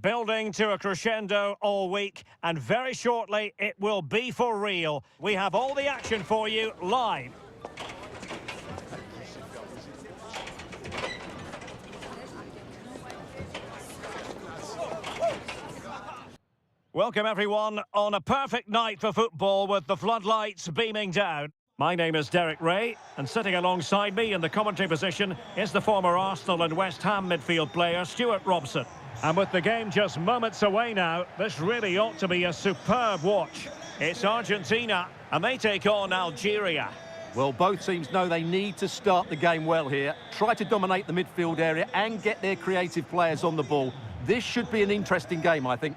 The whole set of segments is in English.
building to a crescendo all week, and very shortly it will be for real. We have all the action for you live. Welcome everyone on a perfect night for football with the floodlights beaming down. My name is Derek Ray, and sitting alongside me in the commentary position is the former Arsenal and West Ham midfield player Stuart Robson. And with the game just moments away now, this really ought to be a superb watch. It's Argentina, and they take on Algeria. Well, both teams know they need to start the game well here, try to dominate the midfield area and get their creative players on the ball. This should be an interesting game, I think.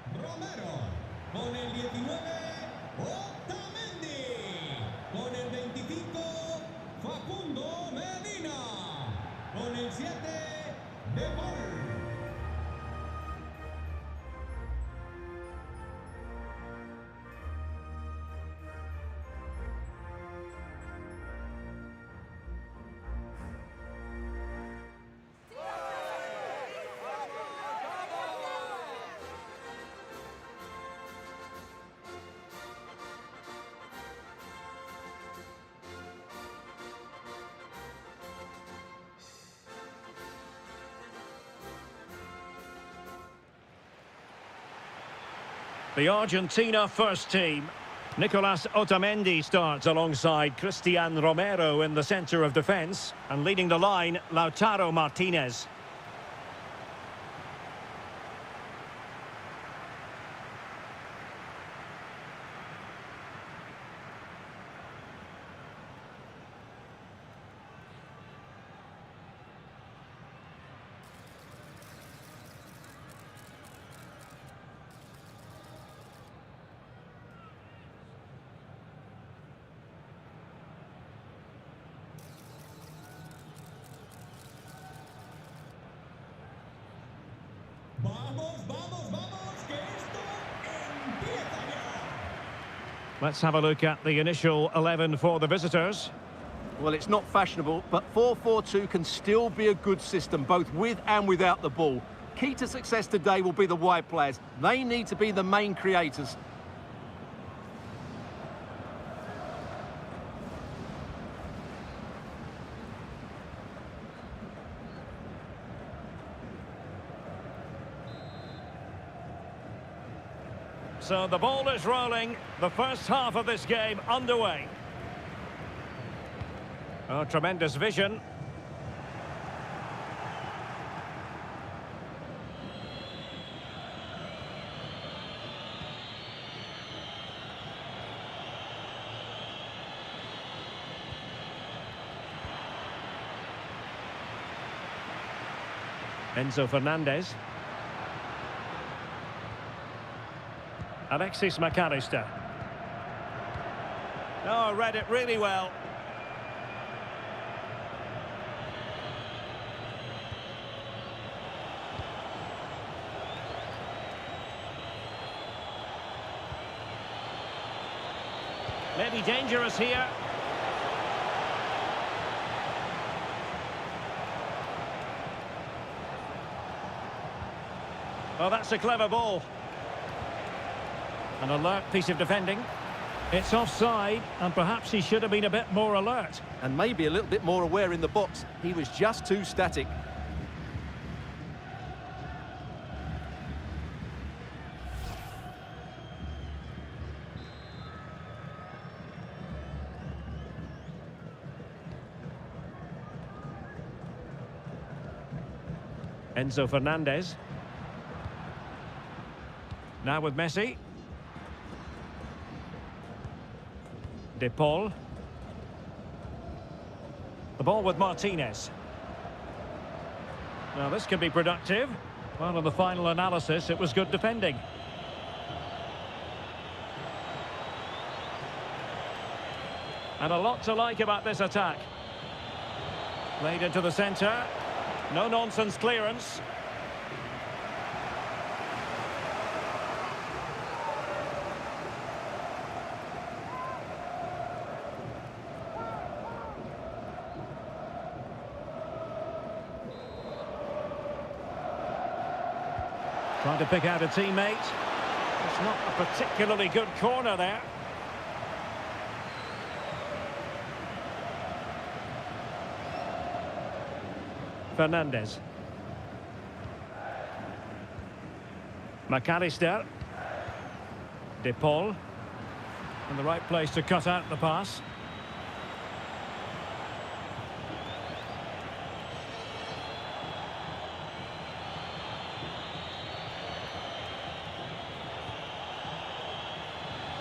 The Argentina first team. Nicolas Otamendi starts alongside Cristian Romero in the centre of defence, and leading the line, Lautaro Martinez. Let's have a look at the initial 11 for the visitors. Well, it's not fashionable, but 4-4-2 can still be a good system, both with and without the ball. Key to success today will be the wide players. They need to be the main creators. So the ball is rolling, the first half of this game underway. Oh, tremendous vision. Enzo Fernandez. Alexis McAllister. Oh, read it really well. Maybe dangerous here. Oh, that's a clever ball. An alert piece of defending. It's offside, and perhaps he should have been a bit more alert. And maybe a little bit more aware in the box. He was just too static. Enzo Fernandez. Now with Messi. De Paul. The ball with Martinez. Now this could be productive. Well, in the final analysis, it was good defending. And a lot to like about this attack. Played into the centre. No-nonsense clearance. Trying to pick out a teammate. It's not a particularly good corner there. Fernandes. McAllister. De Paul. In the right place to cut out the pass.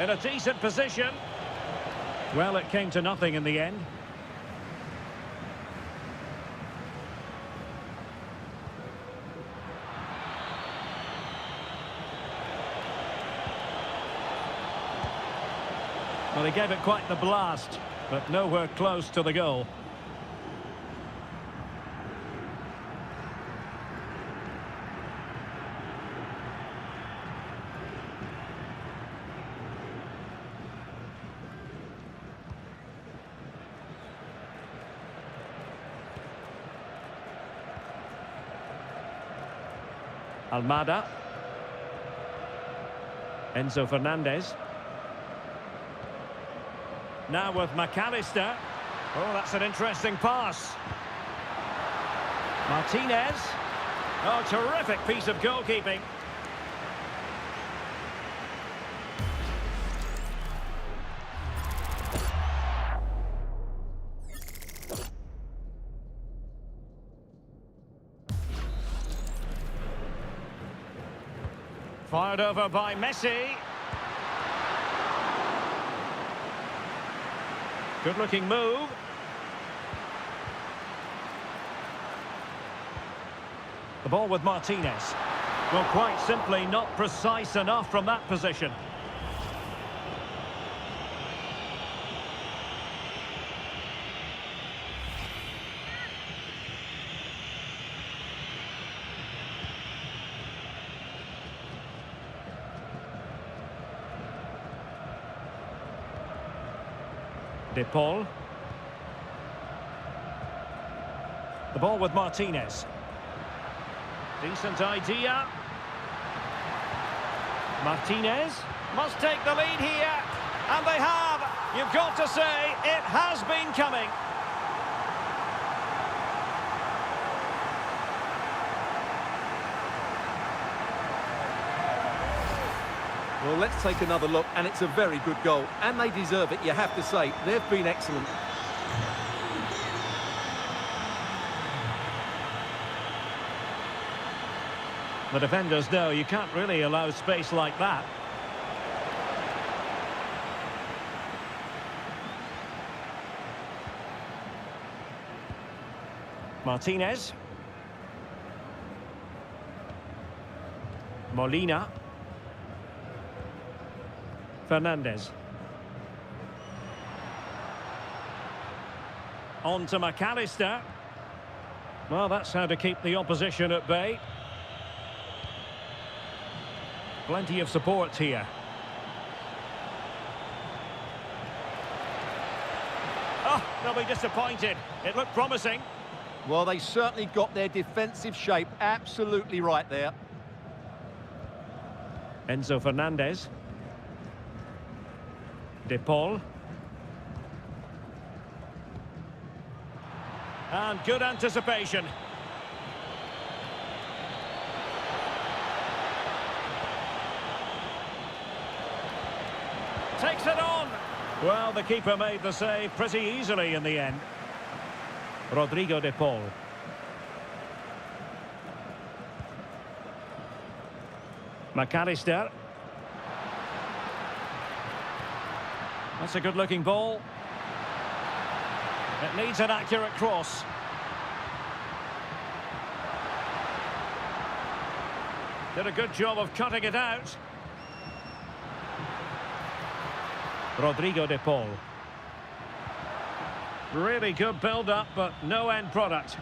In a decent position. Well, it came to nothing in the end. Well, he gave it quite the blast, but nowhere close to the goal. Almada. Enzo Fernandez. Now with McAllister. Oh, that's an interesting pass. Martinez. Oh, terrific piece of goalkeeping. Fired over by Messi. Good-looking move. The ball with Martinez. Well, quite simply not precise enough from that position. De Paul. The ball with Martinez. Decent idea. Martinez must take the lead here. And they have. You've got to say, it has been coming. Well, let's take another look, and it's a very good goal. And they deserve it, you have to say. They've been excellent. The defenders know you can't really allow space like that. Martinez. Molina. Fernandes. On to McAllister. Well, that's how to keep the opposition at bay. Plenty of support here. Oh, they'll be disappointed. It looked promising. Well, they certainly got their defensive shape absolutely right there. Enzo Fernandez. De Paul. And good anticipation. Takes it on. Well, the keeper made the save pretty easily in the end. Rodrigo De Paul. McAllister. That's a good-looking ball. It needs an accurate cross. Did a good job of cutting it out. Rodrigo De Paul. Really good build-up, but no end product.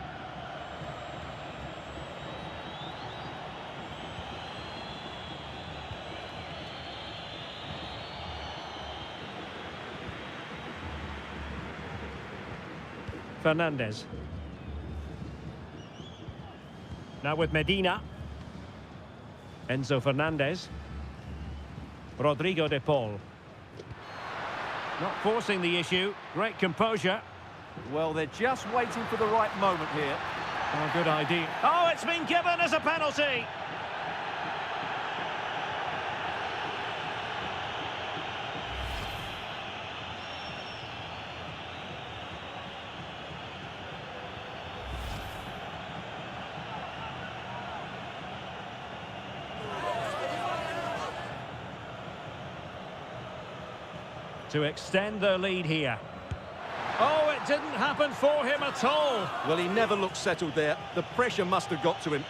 Fernandes. Now with Medina. Enzo Fernandez. Rodrigo de Paul. Not forcing the issue. Great composure. Well, they're just waiting for the right moment here. Oh, good idea. Oh, it's been given as a penalty. To extend their lead here. Oh, it didn't happen for him at all. Well, he never looked settled there. The pressure must have got to him.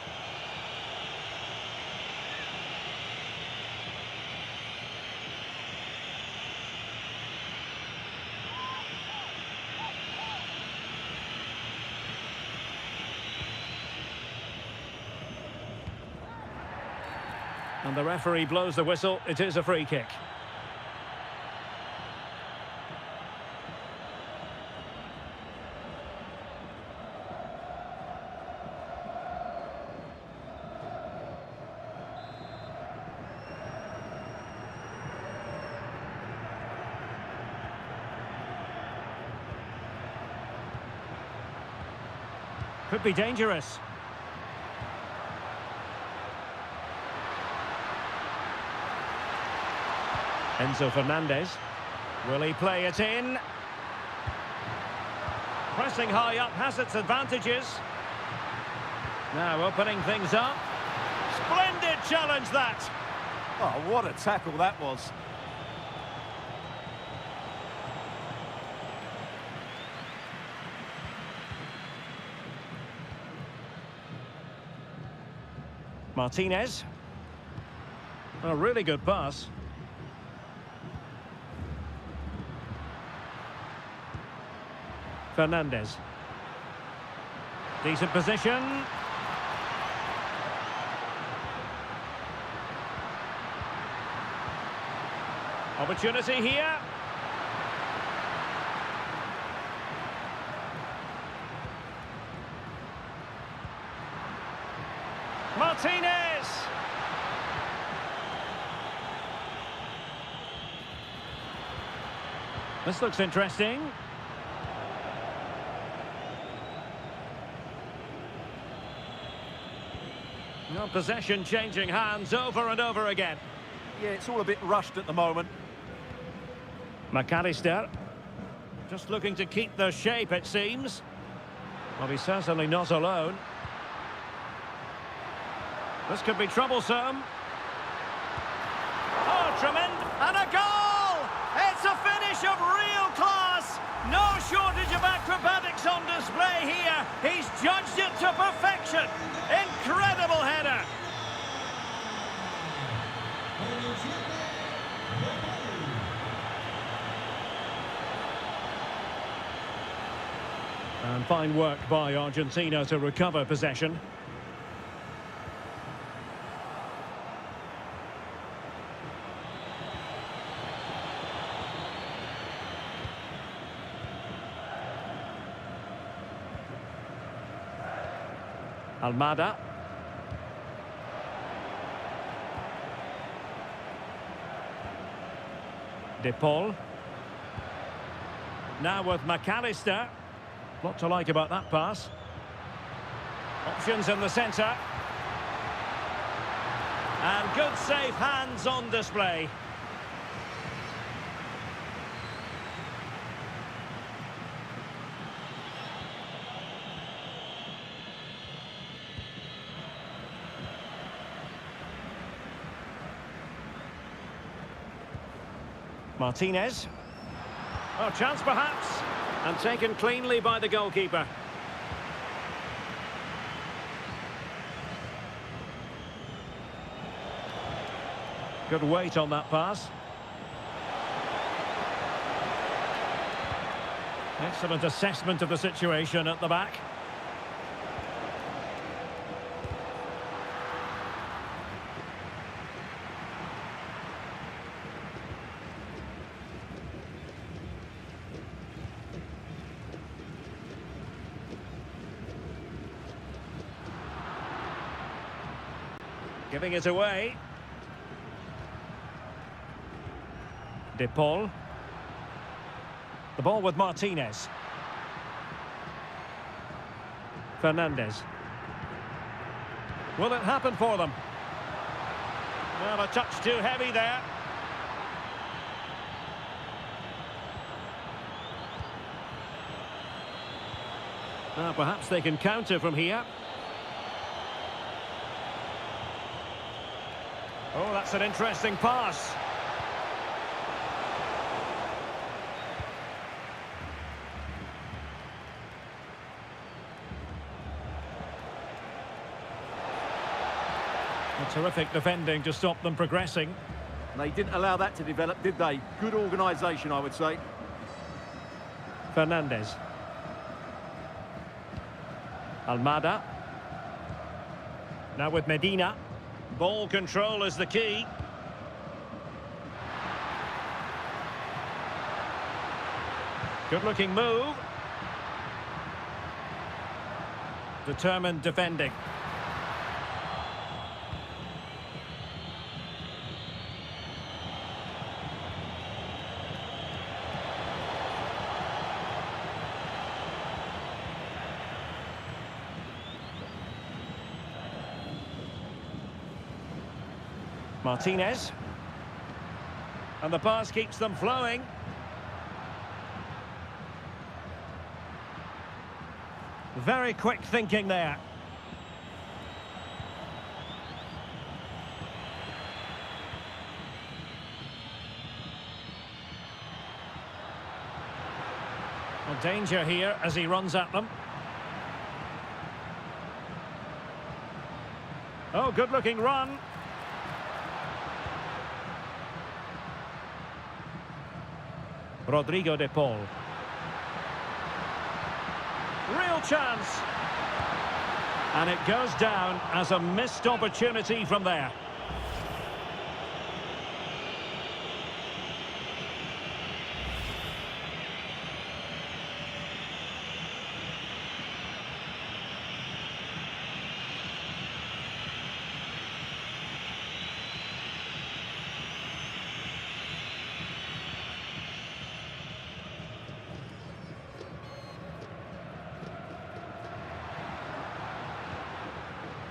And the referee blows the whistle. It is a free kick. Could be dangerous. Enzo Fernandez. Will he play it in? Pressing high up has its advantages. Now opening things up. Splendid challenge that. Oh, what a tackle that was. Martinez. A really good pass. Fernandez. Decent position. Opportunity here. Martinez! This looks interesting. No, possession changing hands over and over again. Yeah, it's all a bit rushed at the moment. McAllister. Just looking to keep their shape, it seems. Well, he's certainly not alone. This could be troublesome. Oh, tremendous! And a goal! It's a finish of real class! No shortage of acrobatics on display here. He's judged it to perfection. Incredible header. And fine work by Argentina to recover possession. Almada. De Paul. Now with McAllister. Lot to like about that pass. Options in the centre. And good safe hands on display. Martinez. Oh, chance perhaps. And taken cleanly by the goalkeeper. Good weight on that pass. Excellent assessment of the situation at the back. Giving it away. De Paul. The ball with Martinez. Fernandez. Will it happen for them? Well, a touch too heavy there. Perhaps they can counter from here. Oh, that's an interesting pass. A terrific defending to stop them progressing. They didn't allow that to develop, did they? Good organisation, I would say. Fernandez. Almada. Now with Medina. Ball control is the key. Good-looking move. Determined defending. Martinez. And the pass keeps them flowing. Very quick thinking there. A danger here as he runs at them. Oh, good-looking run. Rodrigo de Paul. Real chance. And it goes down as a missed opportunity from there.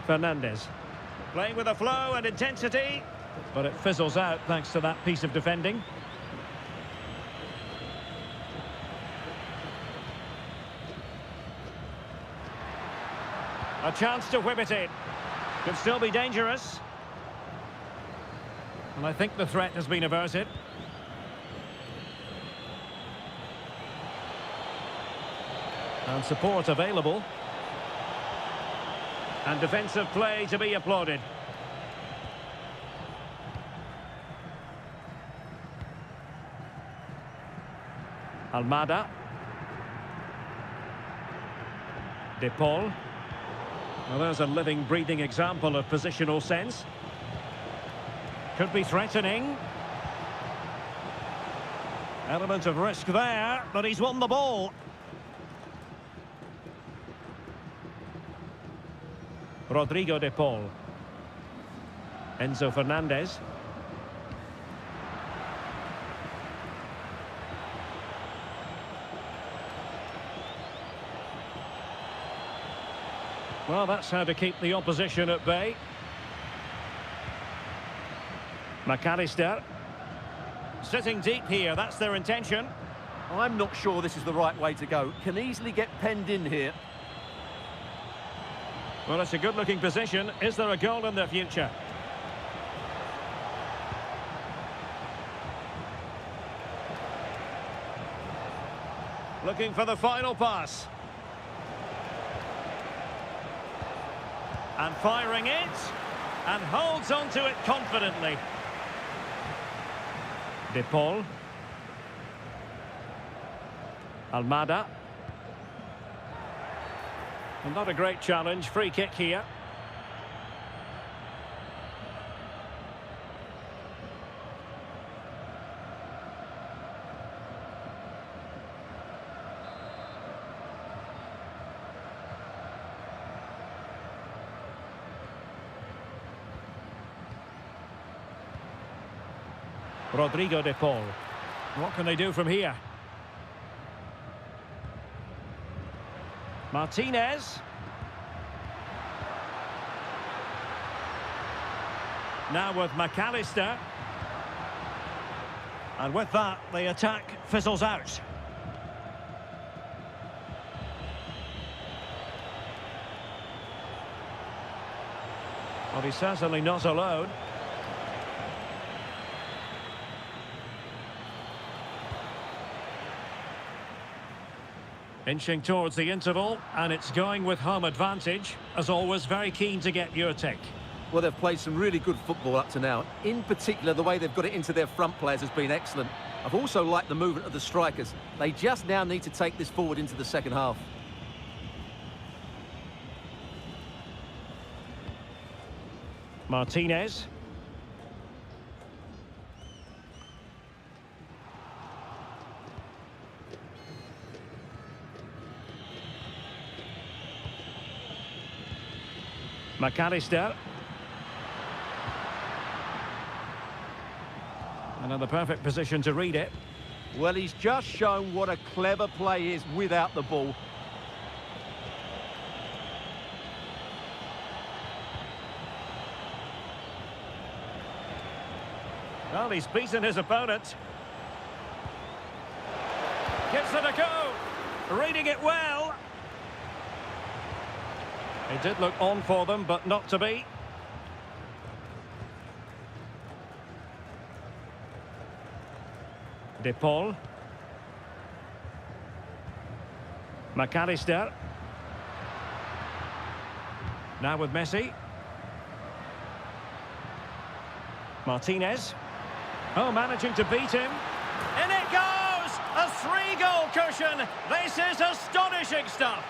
Fernandez. Playing with a flow and intensity, but it fizzles out thanks to that piece of defending. A chance to whip it in. Could still be dangerous. And I think the threat has been averted. And support available. And defensive play to be applauded. Almada. De Paul. Well, there's a living, breathing example of positional sense. Could be threatening. Element of risk there, but he's won the ball. Rodrigo de Paul. Enzo Fernandez. Well, that's how to keep the opposition at bay. McAllister. Sitting deep here, that's their intention. I'm not sure this is the right way to go. Can easily get penned in here. Well, it's a good-looking position. Is there a goal in their future? Looking for the final pass. And firing it. And holds on to it confidently. De Paul. Almada. And not a great challenge. Free kick here. Rodrigo de Paul. What can they do from here? Martinez. Now with McAllister. And with that, the attack fizzles out. Well, he's certainly not alone. Inching towards the interval, and it's going with home advantage. As always, very keen to get your take. Well, they've played some really good football up to now. In particular, the way they've got it into their front players has been excellent. I've also liked the movement of the strikers. They just now need to take this forward into the second half. Martinez. McAllister. And in the perfect position to read it. Well, he's just shown what a clever play is without the ball. Well, he's beaten his opponent. Gives it a go. Reading it well. It did look on for them, but not to be. De Paul. McAllister. Now with Messi. Martinez. Oh, managing to beat him. In it goes! A 3-goal cushion. This is astonishing stuff.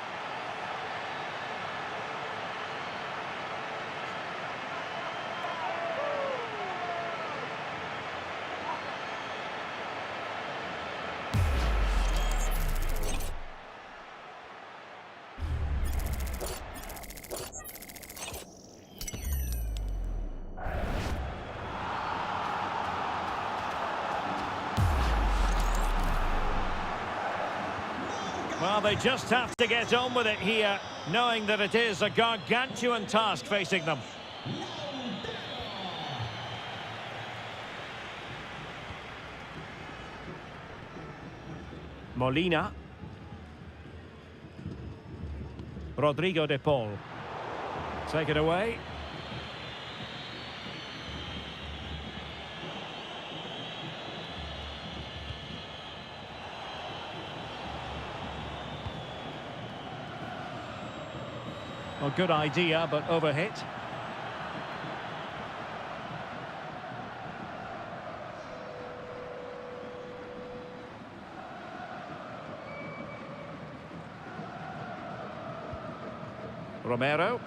Well, they just have to get on with it here, knowing that it is a gargantuan task facing them. Molina. Rodrigo de Paul. Take it away. Well, good idea, but overhit. Romero.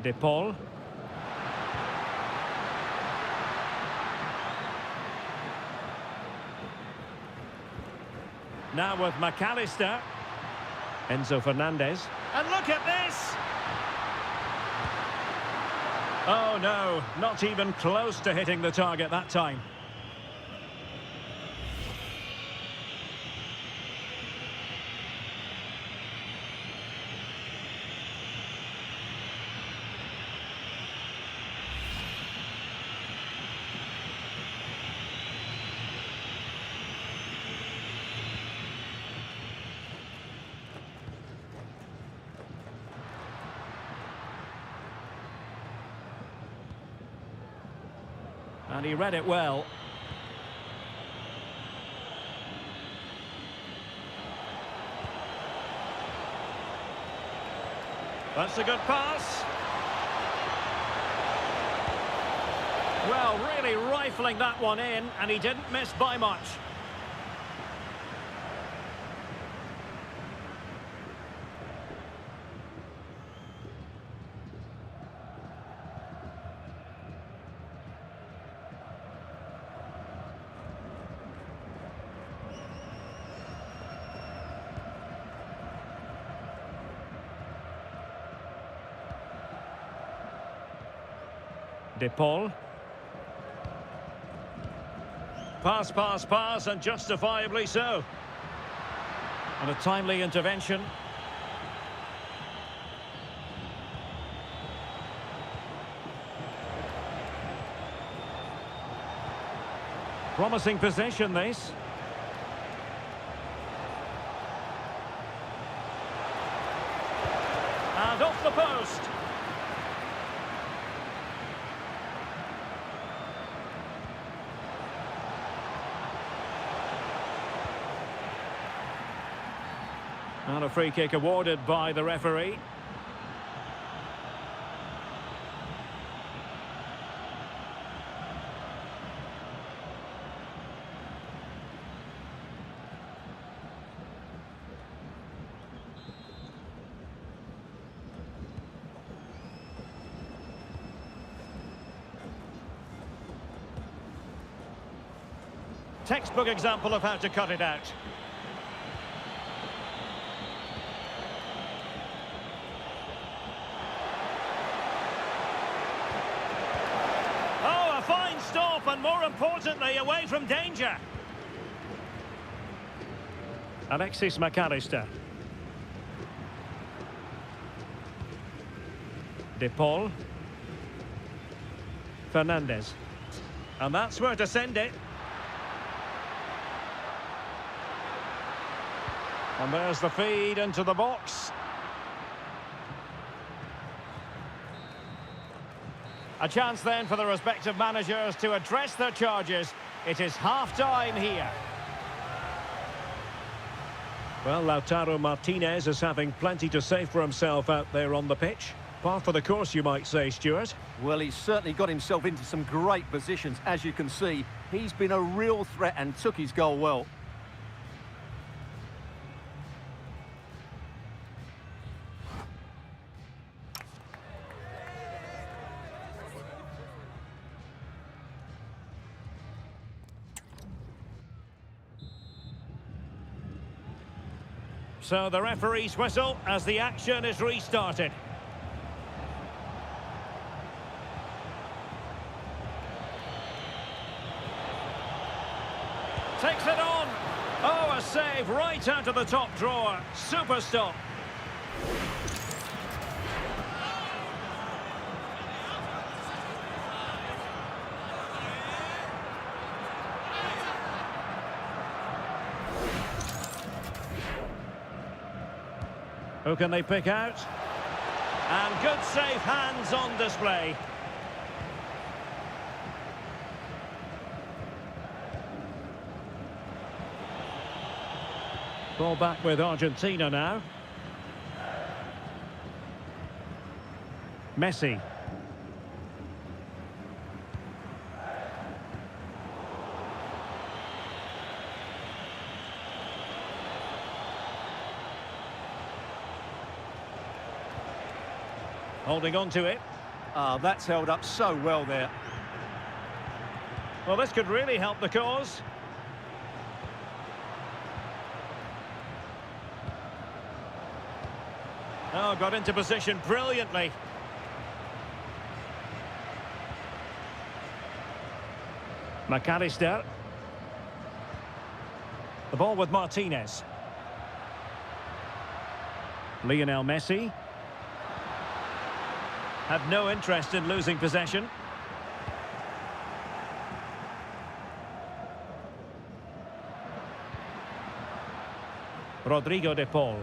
De Paul. Now with McAllister. Enzo Fernandez. And look at this! Oh no, not even close to hitting the target that time. And he read it well. That's a good pass. Well, really rifling that one in, and he didn't miss by much. De Paul. Pass, pass, pass, and justifiably so. And a timely intervention. Promising possession, this. And off the post. And a free kick awarded by the referee. Textbook example of how to cut it out. Oh, a fine stop, and more importantly, away from danger. Alexis McAllister. De Paul. Fernandez. And that's where to send it. And there's the feed into the box. A chance then for the respective managers to address their charges. It is half-time here. Well, Lautaro Martinez is having plenty to say for himself out there on the pitch. Par for the course, you might say, Stuart. Well, he's certainly got himself into some great positions. As you can see, he's been a real threat and took his goal well. So the referee's whistle as the action is restarted. Takes it on. Oh, a save right out of the top drawer. Super stop. Who can they pick out? And good safe hands on display. Ball back with Argentina now. Messi. Holding on to it. That's held up so well there. Well, this could really help the cause. Oh, got into position brilliantly. McAllister. The ball with Martinez. Lionel Messi. Had no interest in losing possession. Rodrigo de Paul.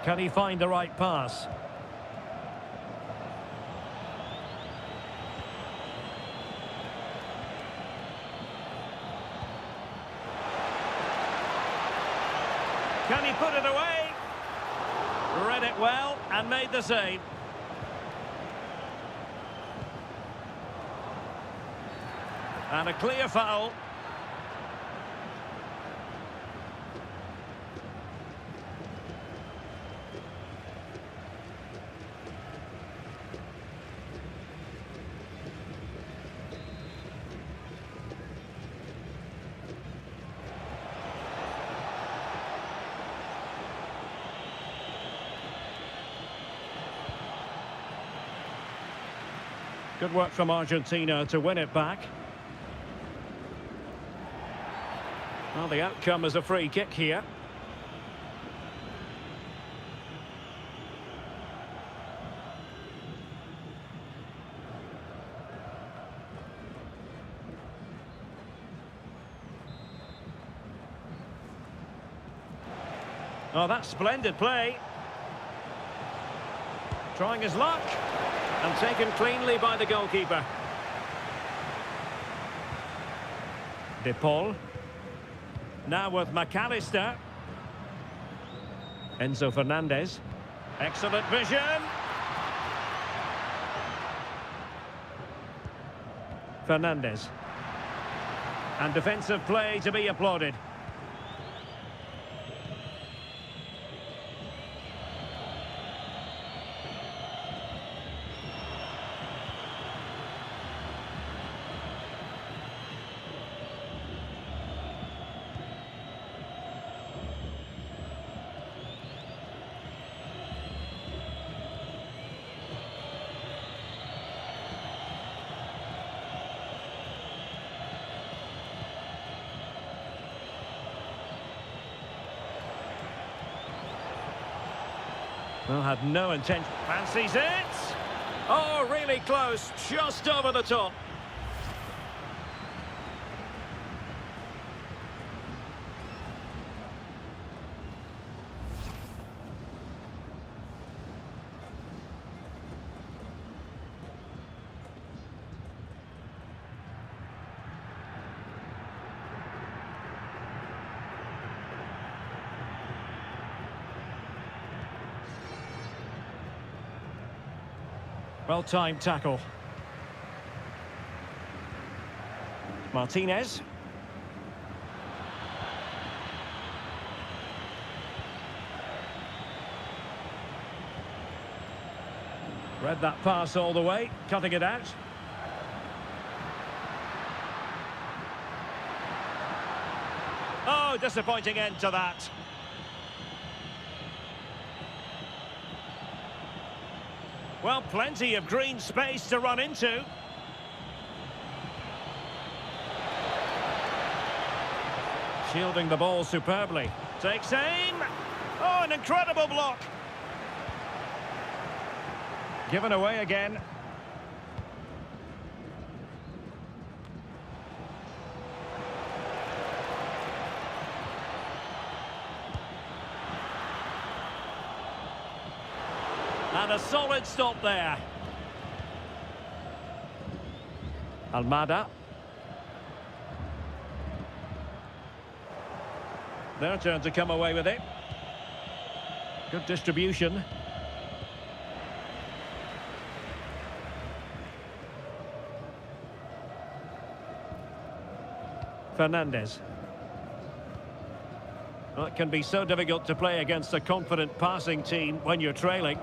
Can he find the right pass? Can he put it away? Read it well and made the save. And a clear foul. Good work from Argentina to win it back. Well, the outcome is a free kick here. Oh, that's splendid play. Trying his luck. And taken cleanly by the goalkeeper. De Paul. Now with McAllister. Enzo Fernandez. Excellent vision. Fernandez. And defensive play to be applauded. Well, had no intention. Fancies it. Oh, really close. Just over the top. Well-timed tackle. Martinez. Read that pass all the way, cutting it out. Oh, disappointing end to that. Well, plenty of green space to run into. Shielding the ball superbly. Takes aim. Oh, an incredible block. Given away again. And a solid stop there. Almada. Their turn to come away with it. Good distribution. Fernandez. Well, it can be so difficult to play against a confident passing team when you're trailing.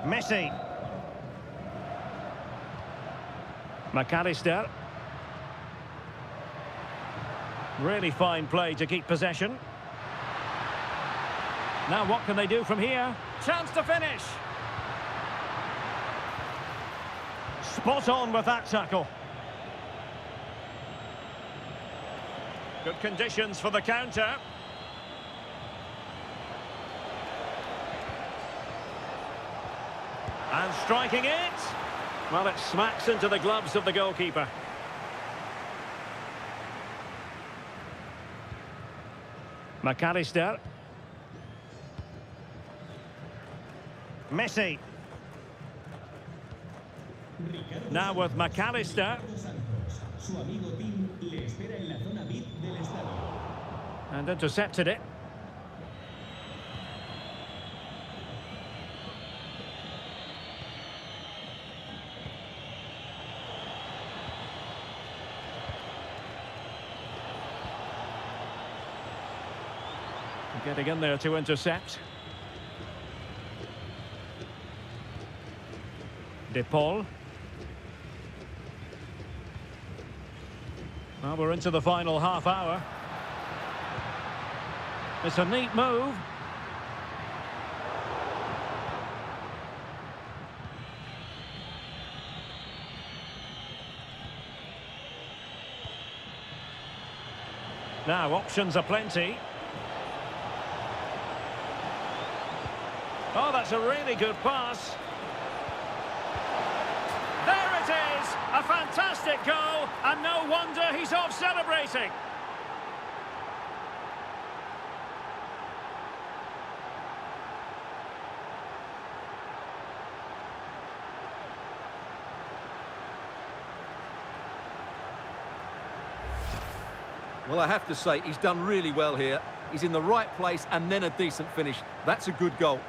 Messi. McAllister. Really fine play to keep possession. Now what can they do from here? Chance to finish. Spot on with that tackle. Good conditions for the counter. And striking it. Well, it smacks into the gloves of the goalkeeper. McAllister. Messi. Now with McAllister. And intercepted it. Getting in there to intercept. De Paul. Well, we're into the final half hour. It's a neat move. Now, options are plenty. Oh, that's a really good pass. There it is! A fantastic goal, and no wonder he's off celebrating. Well, I have to say, he's done really well here. He's in the right place and then a decent finish. That's a good goal.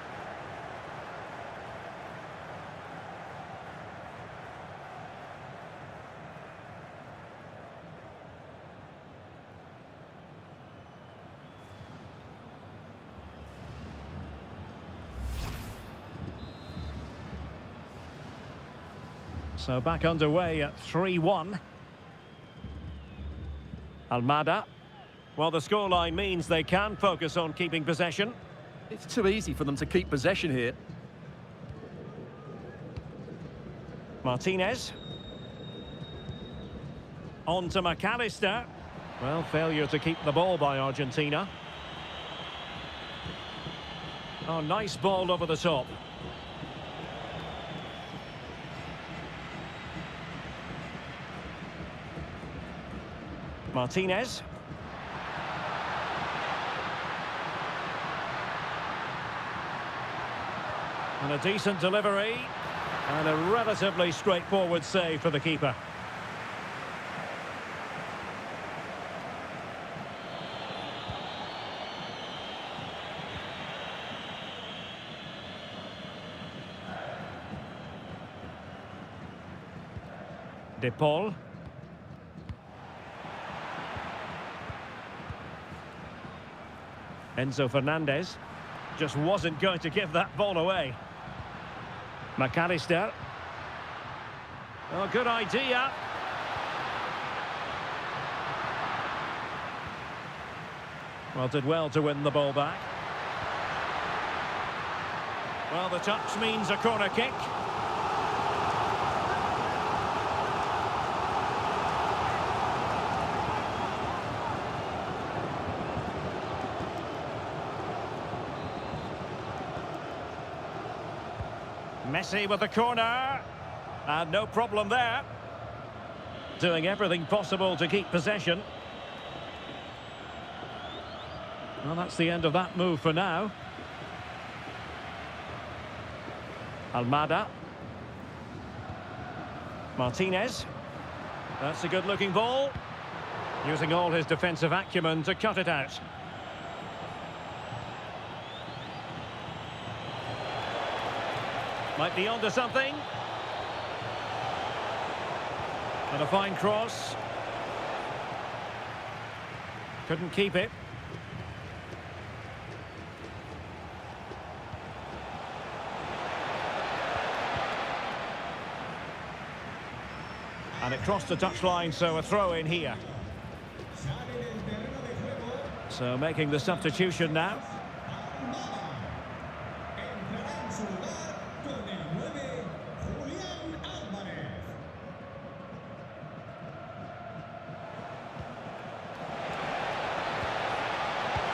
So back underway at 3-1. Almada. Well, the scoreline means they can focus on keeping possession. It's too easy for them to keep possession here. Martinez. On to McAllister. Well, failure to keep the ball by Argentina. Oh, nice ball over the top. Martinez. And a decent delivery. And a relatively straightforward save for the keeper. De Paul. Enzo Fernandez just wasn't going to give that ball away. McAllister. Oh, good idea. Well, did well to win the ball back. Well, the touch means a corner kick. Messi with the corner, and no problem there. Doing everything possible to keep possession. Well, that's the end of that move for now. Almada. Martinez. That's a good-looking ball. Using all his defensive acumen to cut it out. Might be onto something. And a fine cross. Couldn't keep it. And it crossed the touchline, so a throw in here. So making the substitution now.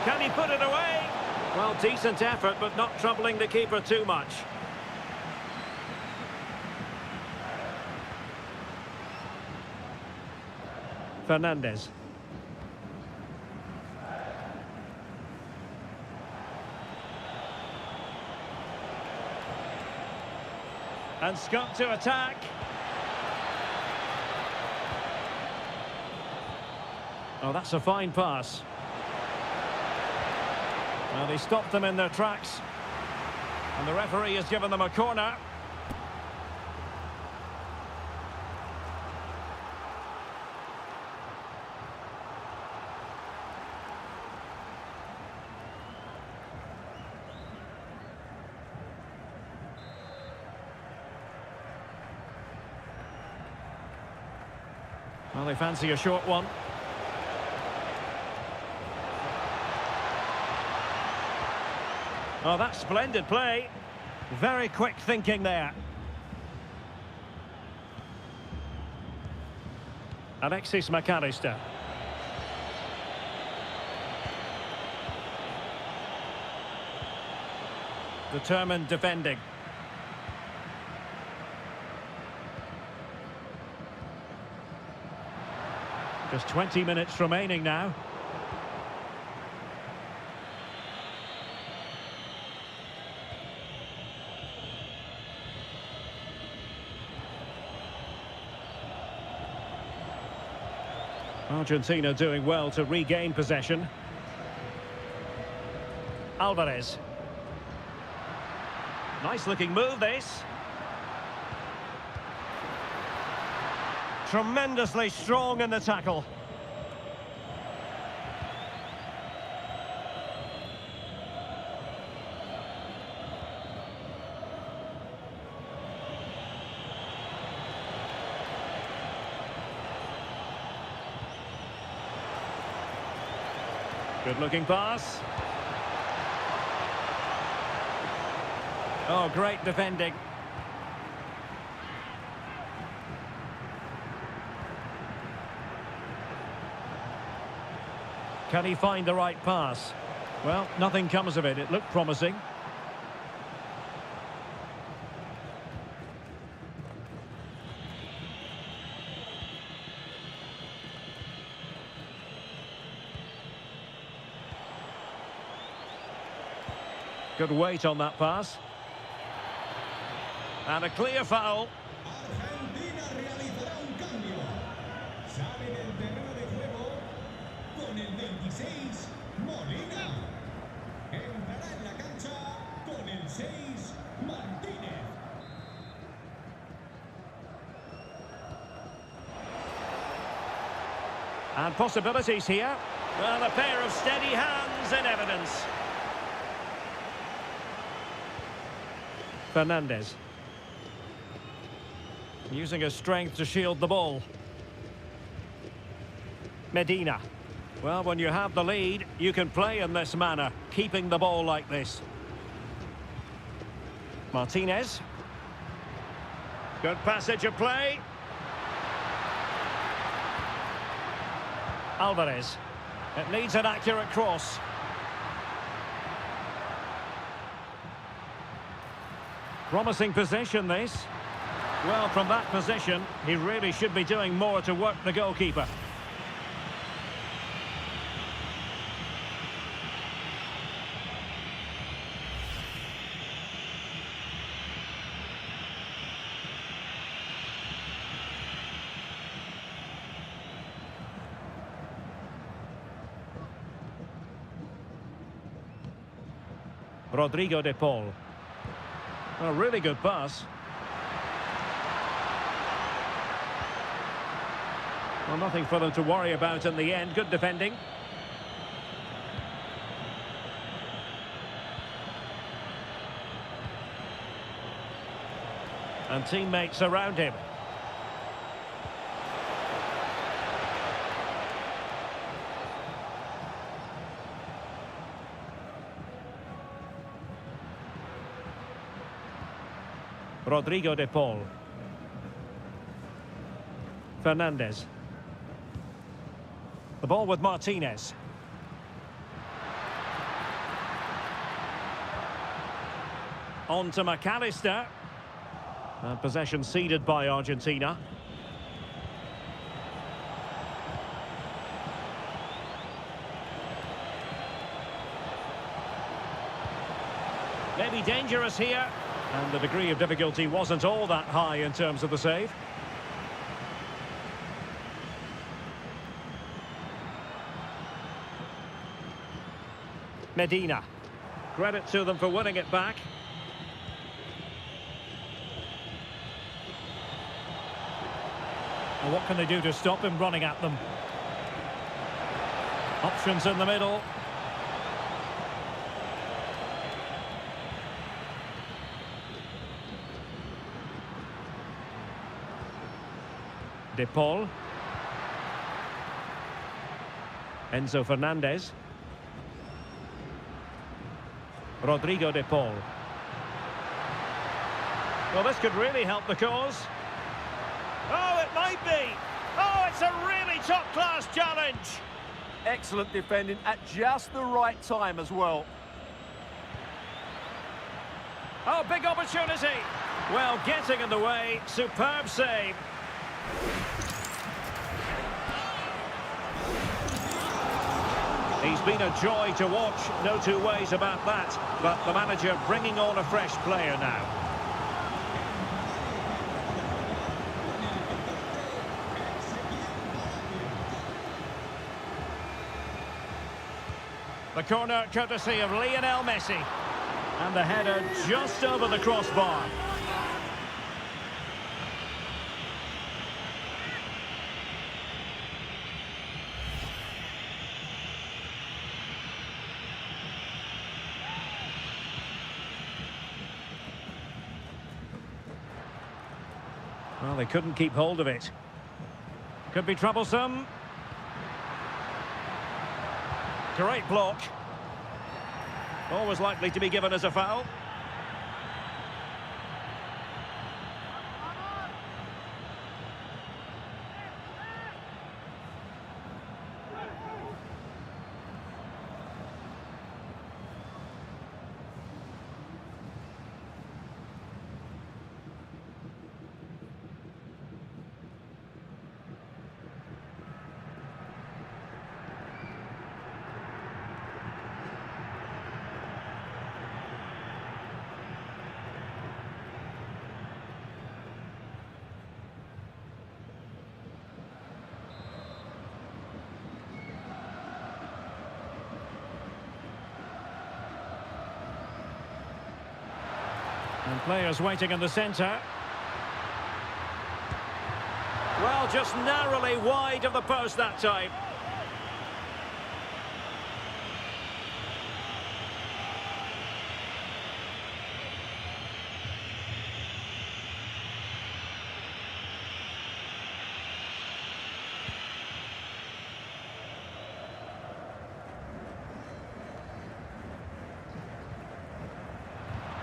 Can he put it away? Well, decent effort, but not troubling the keeper too much. Fernandez. And Scott to attack. Oh, that's a fine pass. Well, they stopped them in their tracks. And the referee has given them a corner. Well, they fancy a short one. Oh, that's splendid play. Very quick thinking there. Alexis McAllister. Determined defending. Just 20 minutes remaining now. Argentina doing well to regain possession. Alvarez. Nice looking move, this. Tremendously strong in the tackle. Good looking pass. Oh, great defending. Can he find the right pass? Well, nothing comes of it. It looked promising. Good weight on that pass. And a clear foul. Argentina realizará un cambio. Sale del terreno de juego con el 26, Molina. Entrará en la cancha con el 6, Martínez. And possibilities here. Well, a pair of steady hands in evidence. Fernandez. Using his strength to shield the ball. Medina. Well, when you have the lead, you can play in this manner, keeping the ball like this. Martinez. Good passage of play. Alvarez. It needs an accurate cross. Promising possession, this. Well, from that position, he really should be doing more to work the goalkeeper. Rodrigo de Paul. A really good pass. Well, nothing for them to worry about in the end. Good defending. And teammates around him. Rodrigo de Paul. Fernandez. The ball with Martinez. On to McAllister. And possession ceded by Argentina. Maybe dangerous here. And the degree of difficulty wasn't all that high in terms of the save. Medina. Credit to them for winning it back. Well, what can they do to stop him running at them? Options in the middle. De Paul. Enzo Fernandez. Rodrigo de Paul. Well, this could really help the cause. Oh, it might be. Oh, it's a really top-class challenge. Excellent defending at just the right time as well. Oh, big opportunity. Well, getting in the way. Superb save. He's been a joy to watch, no two ways about that. But the manager bringing on a fresh player now. The corner courtesy of Lionel Messi. And the header just over the crossbar. Well, they couldn't keep hold of it. Could be troublesome. Great block. Always likely to be given as a foul. And players waiting in the centre. Well, just narrowly wide of the post that time.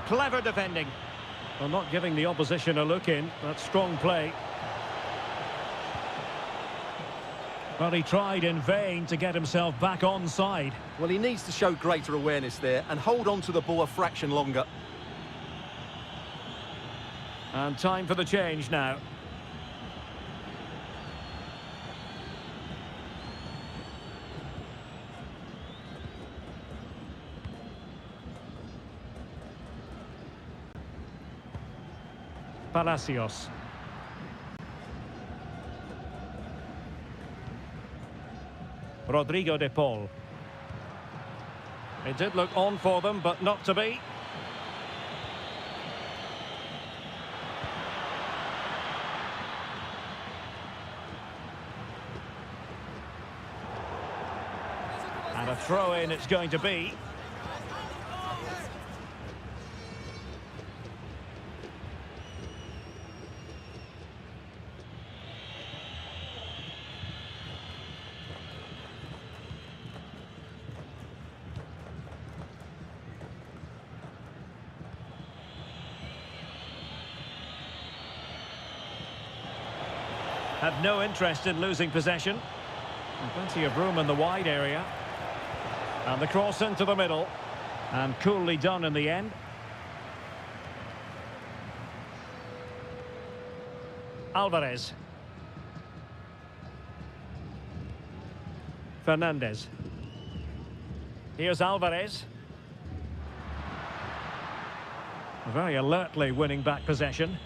Clever defending. Well, not giving the opposition a look in. That's strong play. But he tried in vain to get himself back onside. Well, he needs to show greater awareness there and hold on to the ball a fraction longer. And time for the change now. Palacios. Rodrigo de Paul. It did look on for them, but not to be. And a throw-in it's going to be. Have no interest in losing possession. And plenty of room in the wide area. And the cross into the middle. And coolly done in the end. Alvarez. Fernandez. Here's Alvarez. Very alertly winning back possession.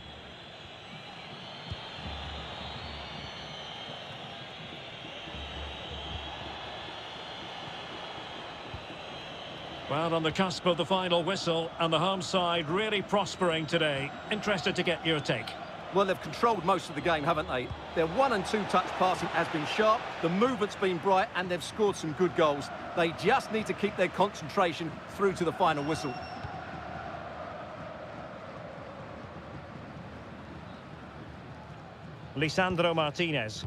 Well, on the cusp of the final whistle, and the home side really prospering today. Interested to get your take. Well, they've controlled most of the game, haven't they? Their 1- and 2-touch passing has been sharp, the movement's been bright, and they've scored some good goals. They just need to keep their concentration through to the final whistle. Lisandro Martinez.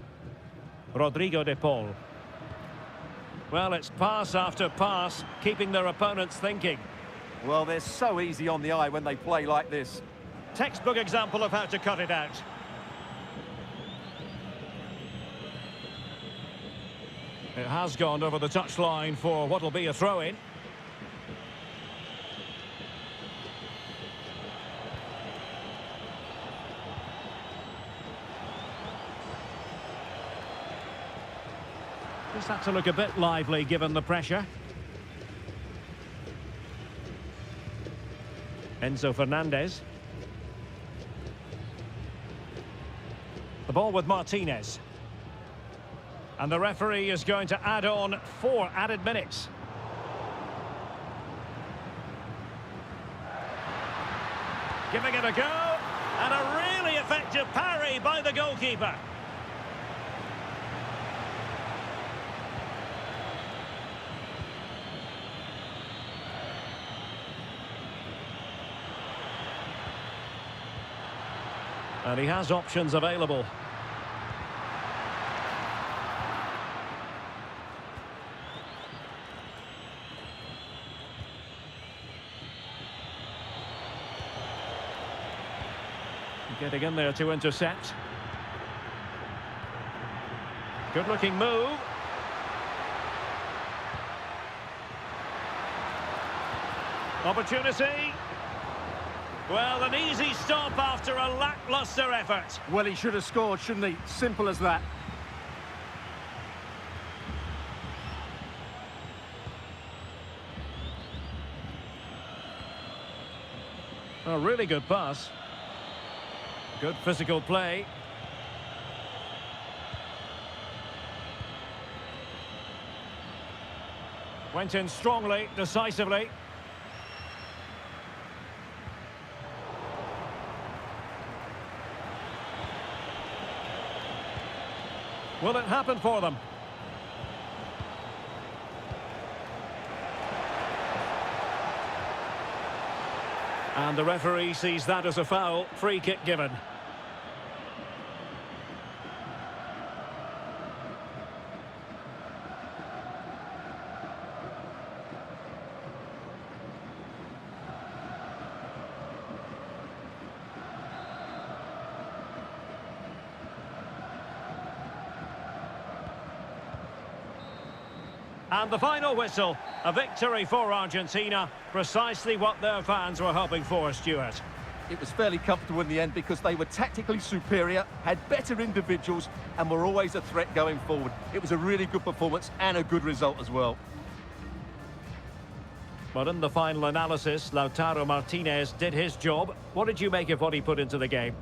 Rodrigo de Paul. Well, it's pass after pass, keeping their opponents thinking. Well, they're so easy on the eye when they play like this. Textbook example of how to cut it out. It has gone over the touchline for what will be a throw-in. Just had to look a bit lively given the pressure. Enzo Fernandez. The ball with Martinez. And the referee is going to add on 4 added minutes. Giving it a go. And a really effective parry by the goalkeeper. And he has options available. Getting in there to intercept. Good looking move. Opportunity. Well, an easy stop after a lacklustre effort. Well, he should have scored, shouldn't he? Simple as that. A really good pass. Good physical play. Went in strongly, decisively. Will it happen for them? And the referee sees that as a foul. Free kick given. And the final whistle, a victory for Argentina, precisely what their fans were hoping for, Stuart. It was fairly comfortable in the end because they were tactically superior, had better individuals and were always a threat going forward. It was a really good performance and a good result as well. But in the final analysis, Lautaro Martinez did his job. What did you make of what he put into the game?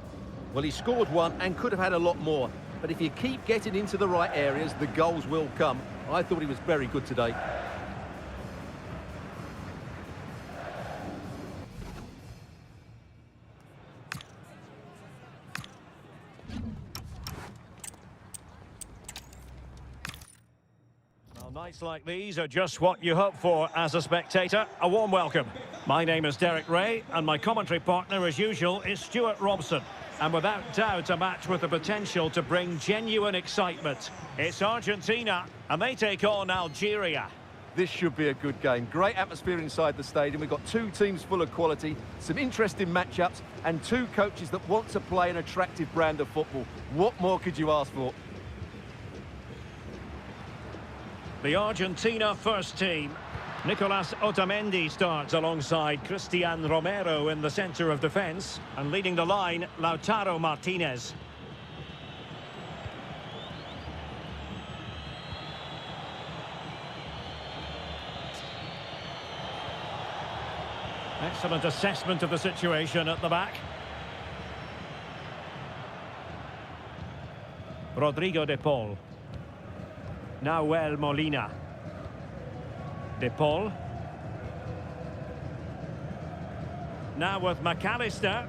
Well, he scored one and could have had a lot more. But if you keep getting into the right areas, the goals will come. I thought he was very good today. Well, nights like these are just what you hope for as a spectator. A warm welcome. My name is Derek Ray, and my commentary partner, as usual, is Stuart Robson. And without doubt, a match with the potential to bring genuine excitement. It's Argentina, and they take on Algeria. This should be a good game. Great atmosphere inside the stadium. We've got 2 teams full of quality, some interesting matchups, and 2 coaches that want to play an attractive brand of football. What more could you ask for? The Argentina first team. Nicolas Otamendi starts alongside Cristian Romero in the centre of defence, and leading the line, Lautaro Martinez. Excellent assessment of the situation at the back. Rodrigo de Paul. Nahuel Molina. De Paul. Now with McAllister.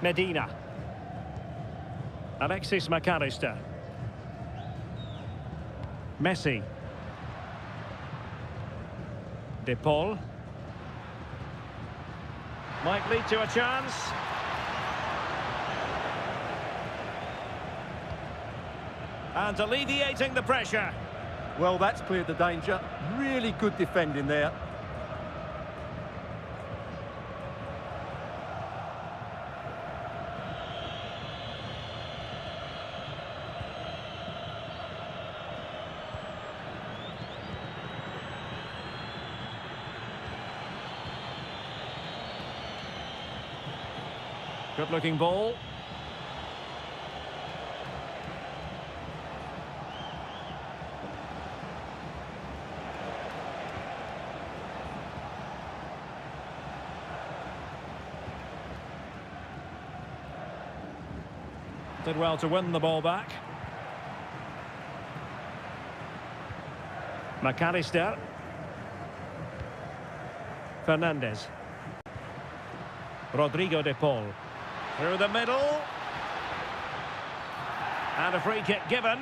Medina. Alexis McAllister. Messi. De Paul. Might lead to a chance. And alleviating the pressure. Well, that's cleared the danger. Really good defending there. Good looking ball. Did well to win the ball back. McAllister. Fernandes. Rodrigo de Paul. Through the middle. And a free kick given.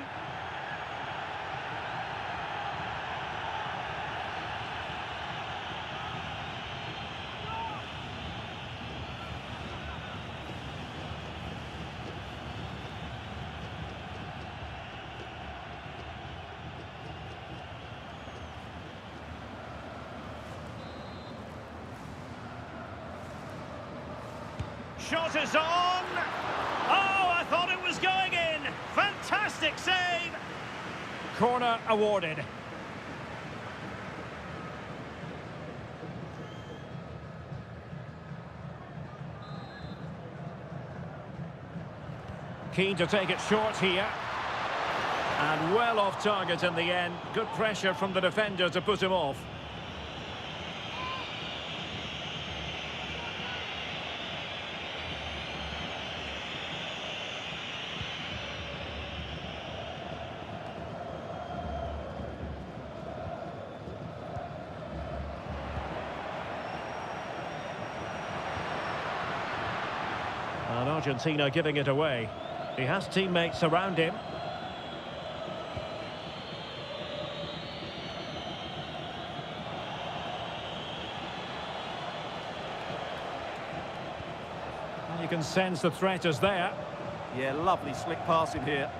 Shot is on! Oh, I thought it was going in! Fantastic save! Corner awarded. Keen to take it short here. And well off target in the end. Good pressure from the defender to put him off. And Argentina giving it away. He has teammates around him. And you can sense the threat is there. Yeah, lovely slick passing here.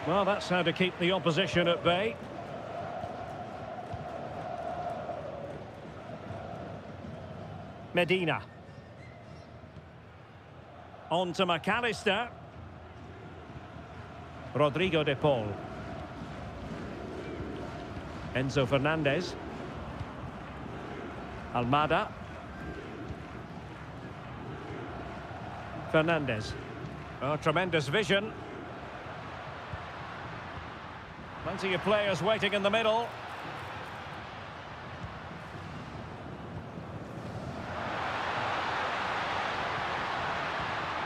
Well, that's how to keep the opposition at bay. Medina. On to McAllister. Rodrigo de Paul. Enzo Fernandez. Almada. Fernandez. Oh, tremendous vision. Plenty of players waiting in the middle.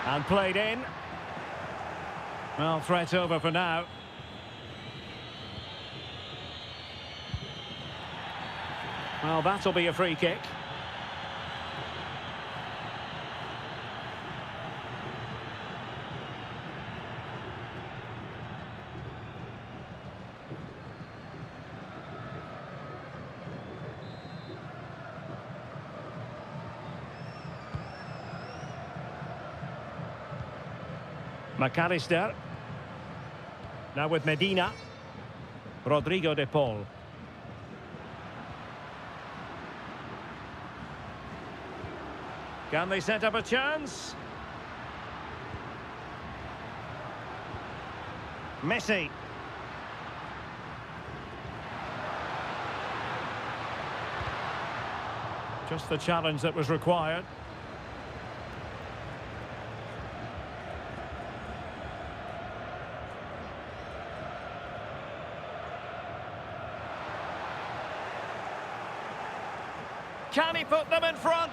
And played in. Well, threat over for now. Well, that'll be a free kick. McAllister. Now with Medina. Rodrigo de Paul. Can they set up a chance? Messi. Just the challenge that was required. Can he put them in front?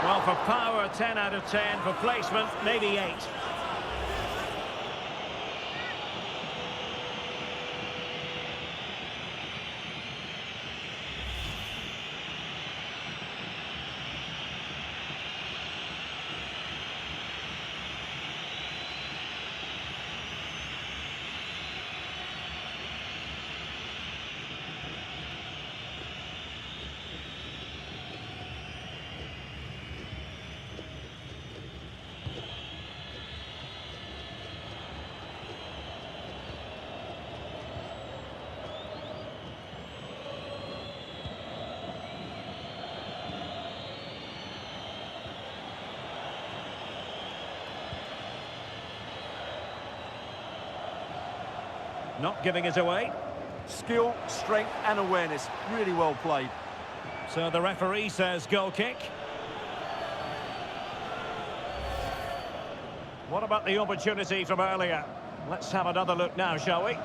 Well, for power, 10 out of 10. For placement, maybe 8. Not giving it away. Skill, strength and awareness. Really well played. So the referee says goal kick. What about the opportunity from earlier? Let's have another look now, shall we?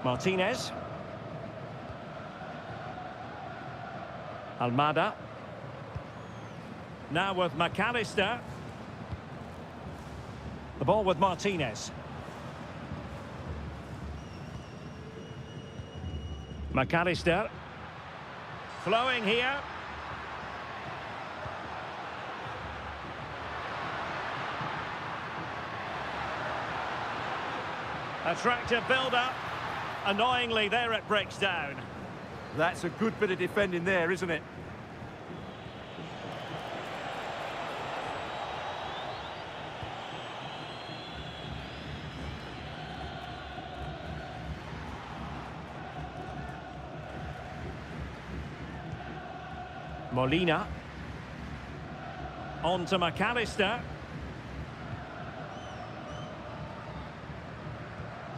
Martinez. Almada. Now with McAllister. The ball with Martinez. McAllister. Flowing here. Attractive build-up. Annoyingly, there it breaks down. That's a good bit of defending there, isn't it? Molina. On to McAllister.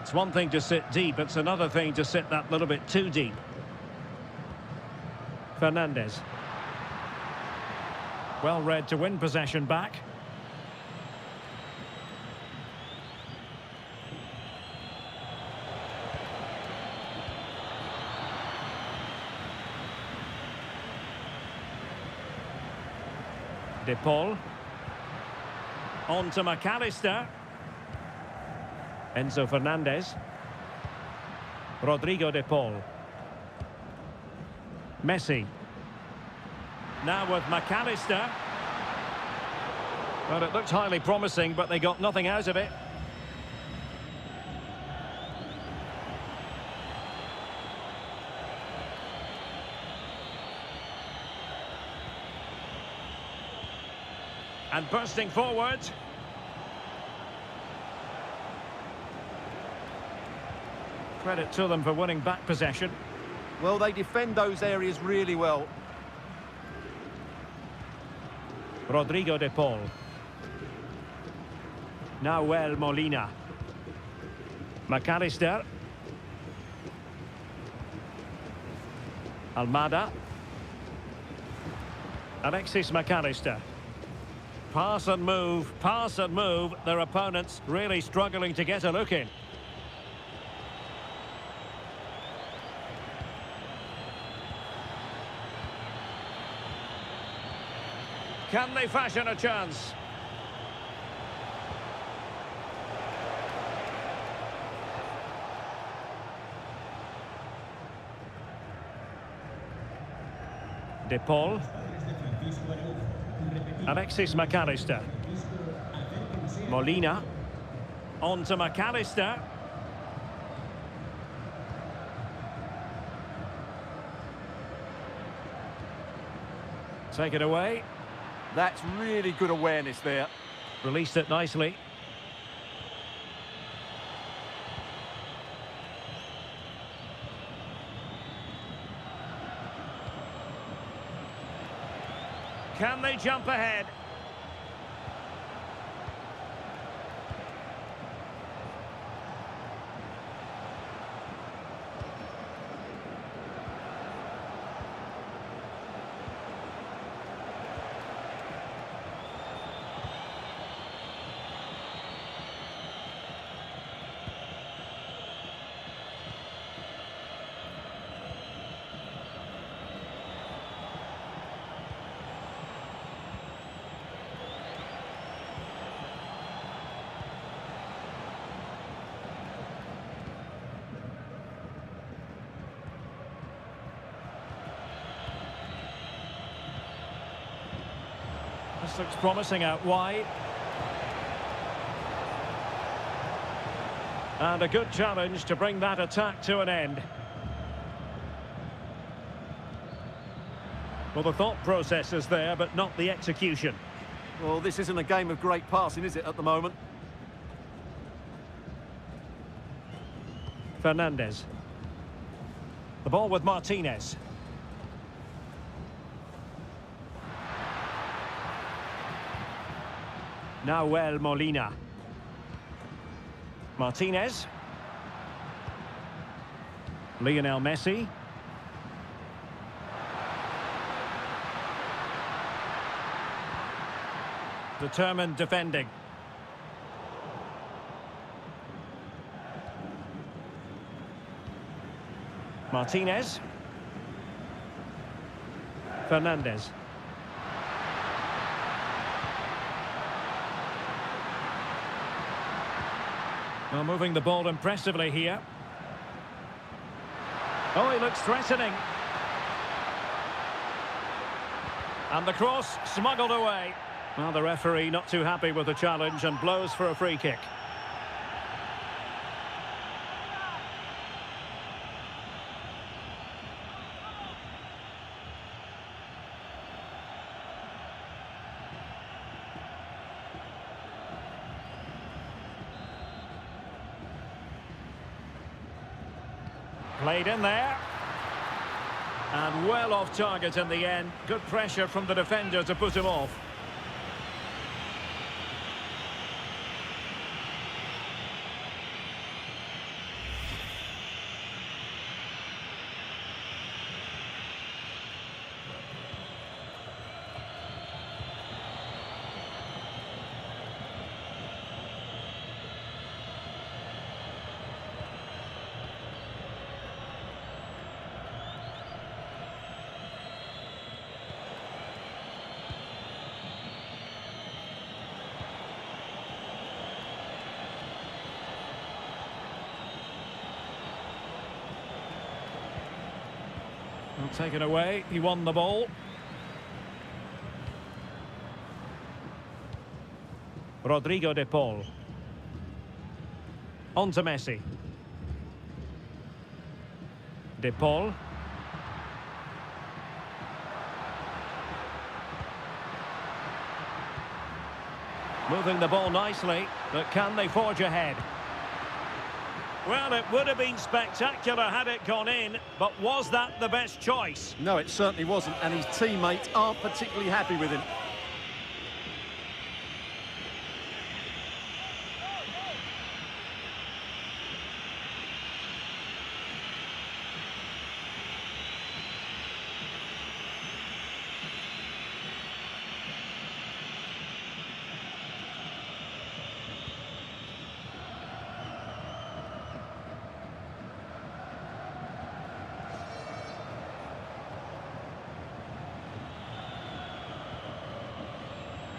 It's one thing to sit deep, it's another thing to sit that little bit too deep. Fernandez. Well read to win possession back. De Paul. On to McAllister. Enzo Fernandez. Rodrigo De Paul. Messi. Now with McAllister. Well, it looked highly promising, but they got nothing out of it. And bursting forward. Credit to them for winning back possession. Well, they defend those areas really well. Rodrigo De Paul. Nahuel Molina. McAllister. Almada. Alexis McAllister. Pass and move, pass and move. Their opponents really struggling to get a look in. Can they fashion a chance? De Paul. Alexis McAllister. Molina. On to McAllister. Take it away. That's really good awareness there. Released it nicely. Can they jump ahead? This looks promising out wide. And a good challenge to bring that attack to an end. Well, the thought process is there, but not the execution. Well, this isn't a game of great passing, is it, at the moment? Fernandez. The ball with Martinez. Nahuel Molina. Martinez. Lionel Messi. Determined defending. Martinez. Fernandez. Well, moving the ball impressively here. Oh, he looks threatening. And the cross smuggled away. Well, the referee not too happy with the challenge and blows for a free kick. Played in there. And well off target in the end. Good pressure from the defender to put him off. Well, taken away, he won the ball. Rodrigo de Paul. On to Messi. De Paul. Moving the ball nicely, but can they forge ahead? Well, it would have been spectacular had it gone in, but was that the best choice? No, it certainly wasn't, and his teammates aren't particularly happy with him.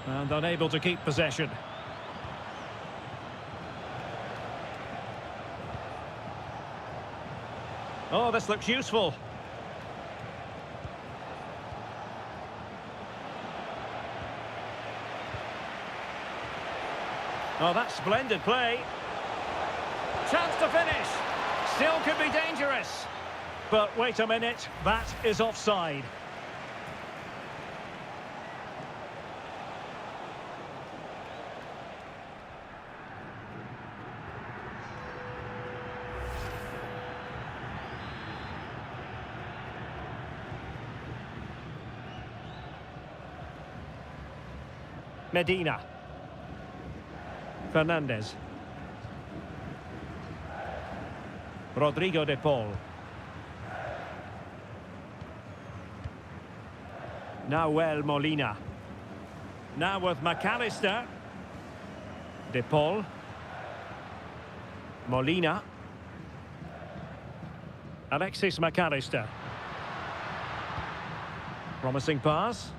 And unable to keep possession. Oh, this looks useful. Oh, that's splendid play. Chance to finish. Still could be dangerous. But wait a minute, that is offside. Medina. Fernandez. Rodrigo de Paul. Nahuel Molina. Now with McAllister. De Paul. Molina. Alexis McAllister. Promising pass.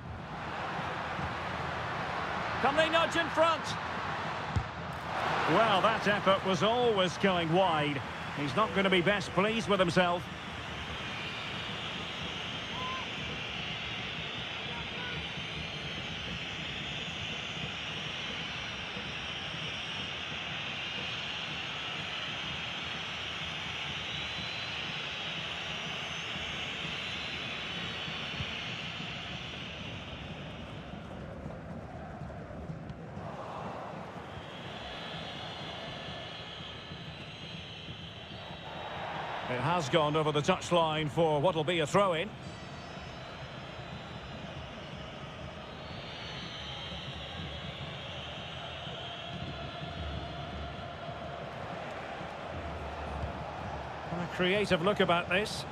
Can they nudge in front? Well, that effort was always going wide. He's not going to be best pleased with himself. It has gone over the touchline for what will be a throw-in. A creative look about this.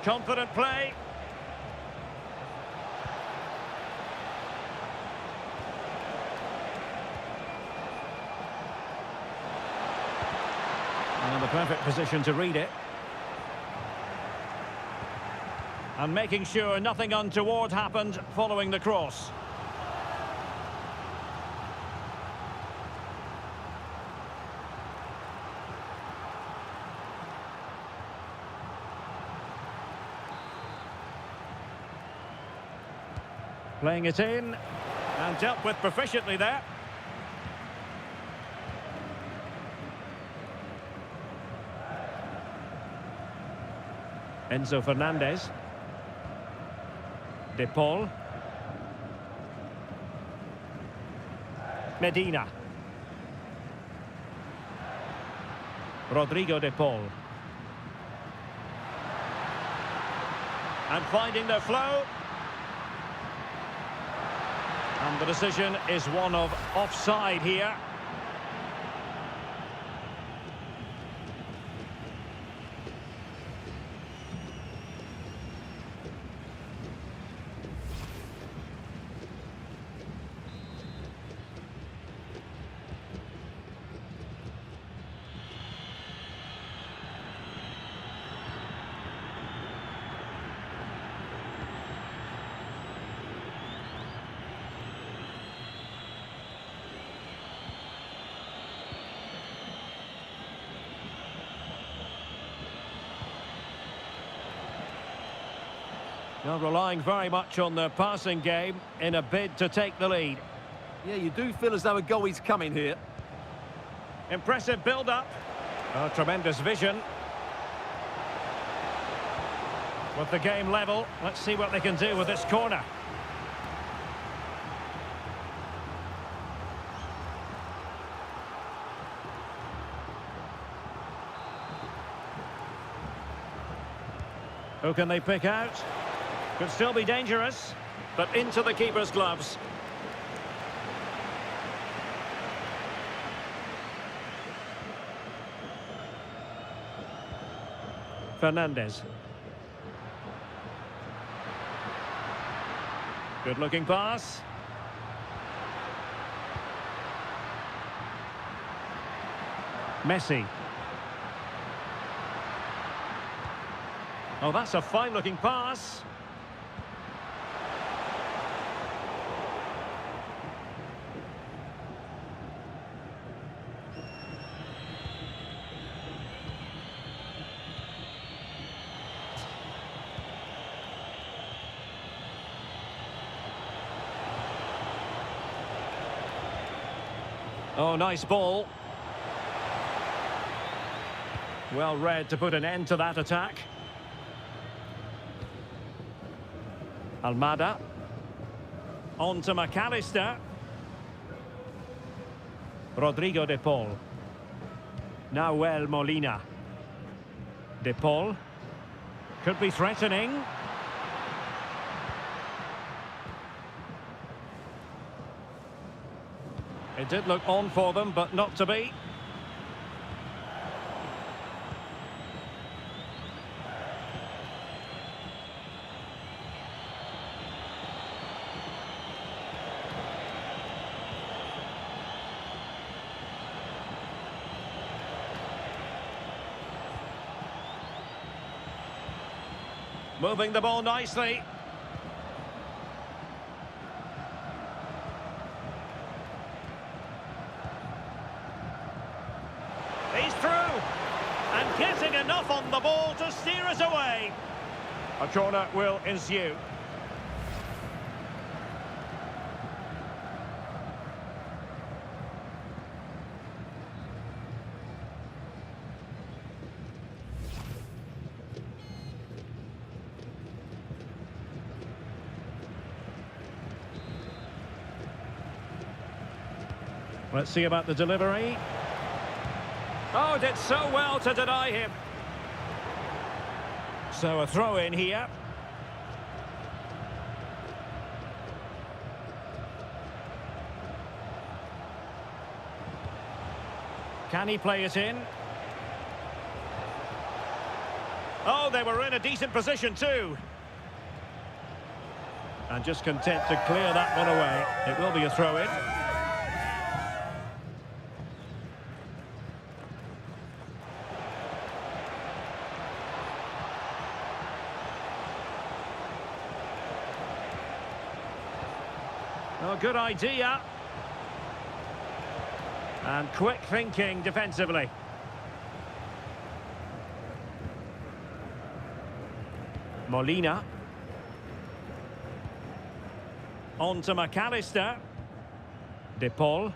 Confident play. the perfect position to read it. And making sure nothing untoward happened following the cross. Playing it in, and dealt with proficiently there. Enzo Fernandez. De Paul. Medina. Rodrigo De Paul. And finding the flow. And the decision is one of offside here. Now relying very much on the passing game in a bid to take the lead. Yeah, you do feel as though a goal is coming here. Impressive build-up. Oh, tremendous vision. With the game level, let's see what they can do with this corner. Who can they pick out? Could still be dangerous, but into the keeper's gloves. Fernandez. Good-looking pass. Messi. Oh, that's a fine-looking pass. Oh, nice ball. Well read to put an end to that attack. Almada. On to McAllister. Rodrigo De Paul. Nahuel Molina. De Paul. Could be threatening. It did look on for them, but not to be. Moving the ball nicely. He's through, and getting enough on the ball to steer us away. A corner will ensue. Let's see about the delivery. Oh, did so well to deny him. So a throw in here. Can he play it in? Oh, they were in a decent position too. And just content to clear that one away. It will be a throw in. Oh, good idea. And quick thinking defensively. Molina. On to McAllister. De Paul.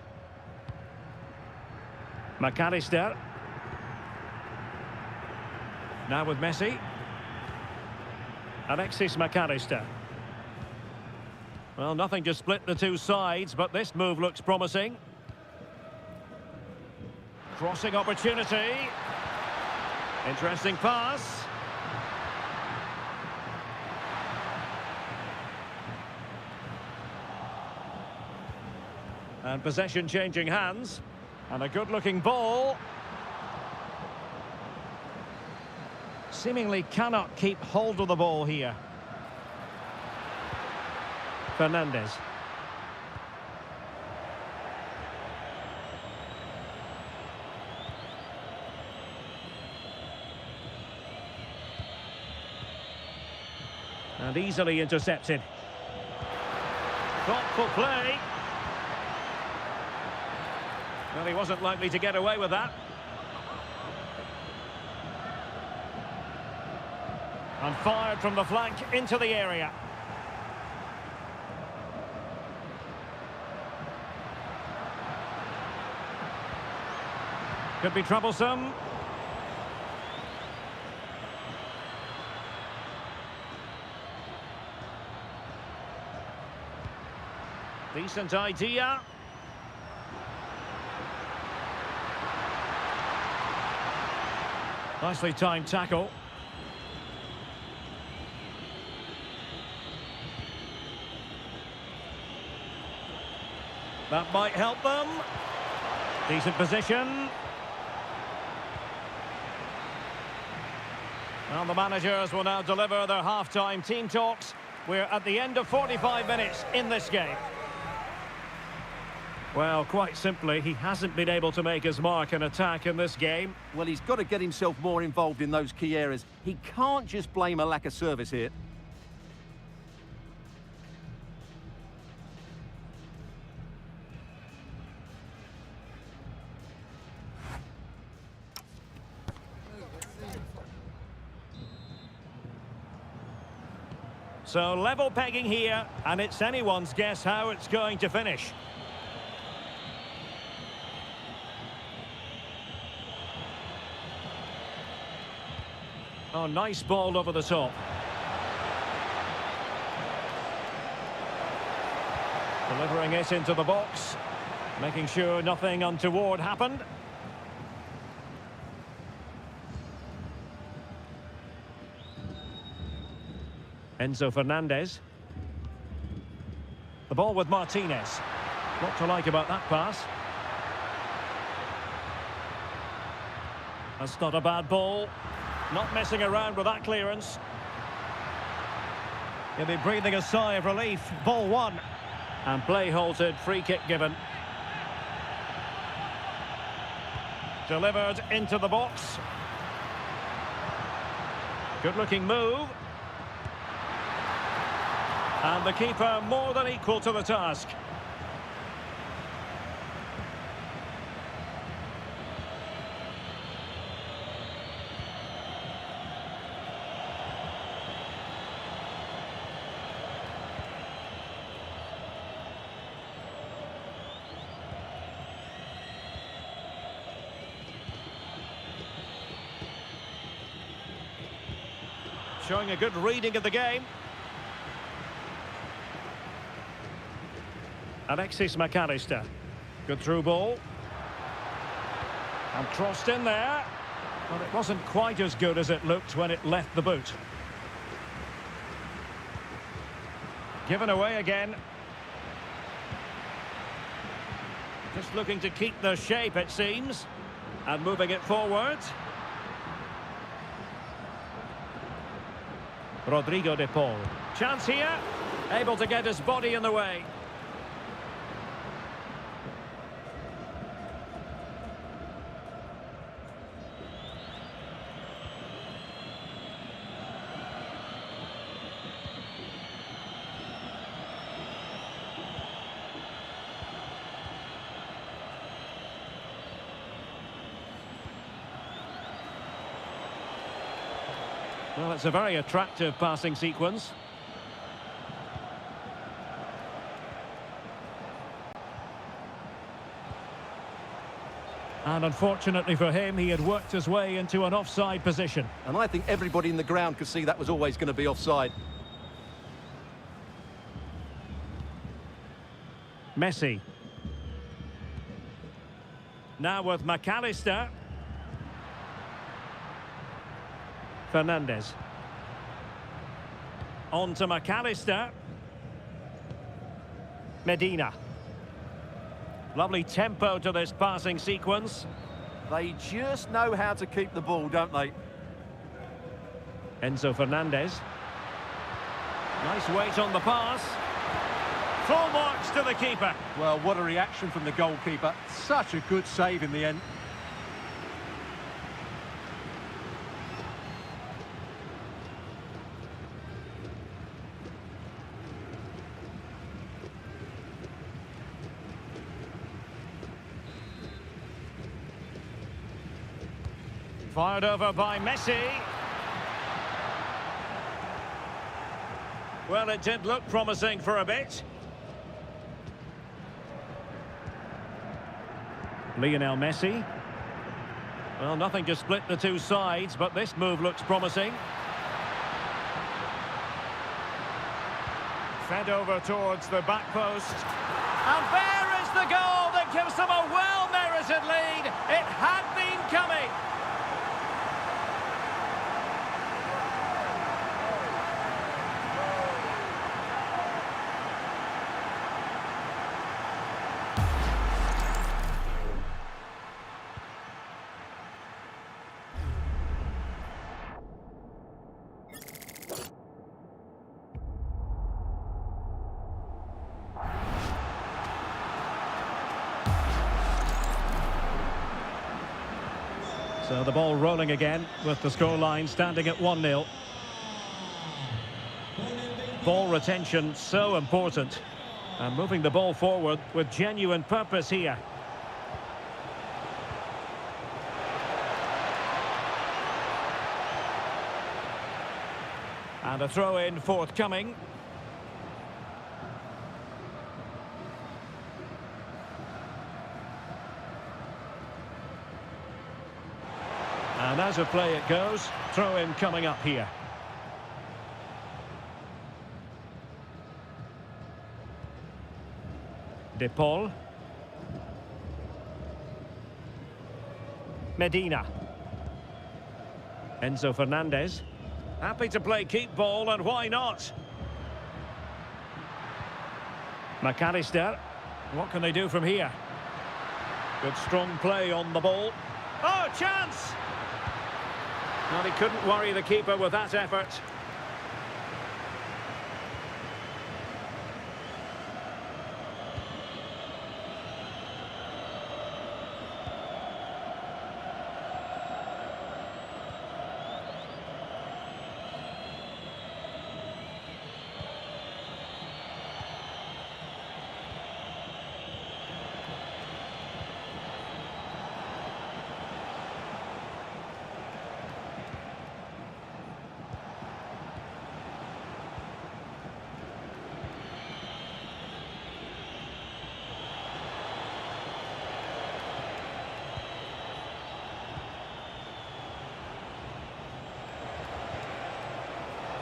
McAllister. Now with Messi. Alexis McAllister. Well, nothing to split the two sides, but this move looks promising. Crossing opportunity. Interesting pass. And possession changing hands. And a good-looking ball. Seemingly cannot keep hold of the ball here. Fernandes. And easily intercepted. Thoughtful play. Well, he wasn't likely to get away with that. And fired from the flank into the area. Could be troublesome. Decent idea. Nicely timed tackle. That might help them. Decent position. And the managers will now deliver their half-time team talks. We're at the end of 45 minutes in this game. Well, quite simply, he hasn't been able to make his mark in attack in this game. Well, he's got to get himself more involved in those key areas. He can't just blame a lack of service here. So level pegging here, and it's anyone's guess how it's going to finish. Oh, nice ball over the top. Delivering it into the box, making sure nothing untoward happened. Enzo Fernandez. The ball with Martinez. What to like about that pass? That's not a bad ball. Not messing around with that clearance. He'll be breathing a sigh of relief. Ball one. And play halted, free kick given. Delivered into the box. Good looking move. And the keeper more than equal to the task. Showing a good reading of the game. Alexis McAllister. Good through ball. And crossed in there. But it wasn't quite as good as it looked when it left the boot. Given away again. Just looking to keep the shape, it seems. And moving it forward. Rodrigo de Paul. Chance here. Able to get his body in the way. Well, it's a very attractive passing sequence. And unfortunately for him, he had worked his way into an offside position. And I think everybody in the ground could see that was always going to be offside. Messi. Now with McAllister. Fernandes. On to McAllister. Medina. Lovely tempo to this passing sequence. They just know how to keep the ball, don't they? Enzo Fernandez. Nice weight on the pass. Full marks to the keeper. Well, what a reaction from the goalkeeper. Such a good save in the end. Fired over by Messi. Well, it did look promising for a bit. Lionel Messi. Well, nothing to split the two sides, but this move looks promising. Fed over towards the back post. And there is the goal that gives them a well-merited lead. It had been coming. So the ball rolling again with the scoreline standing at 1-0. Ball retention so important. And moving the ball forward with genuine purpose here. And a throw-in forthcoming. And as a play it goes, throw-in coming up here. De Paul. Medina. Enzo Fernandez. Happy to play keep ball, and why not? McAllister. What can they do from here? Good strong play on the ball. Oh, chance! Well, he couldn't worry the keeper with that effort.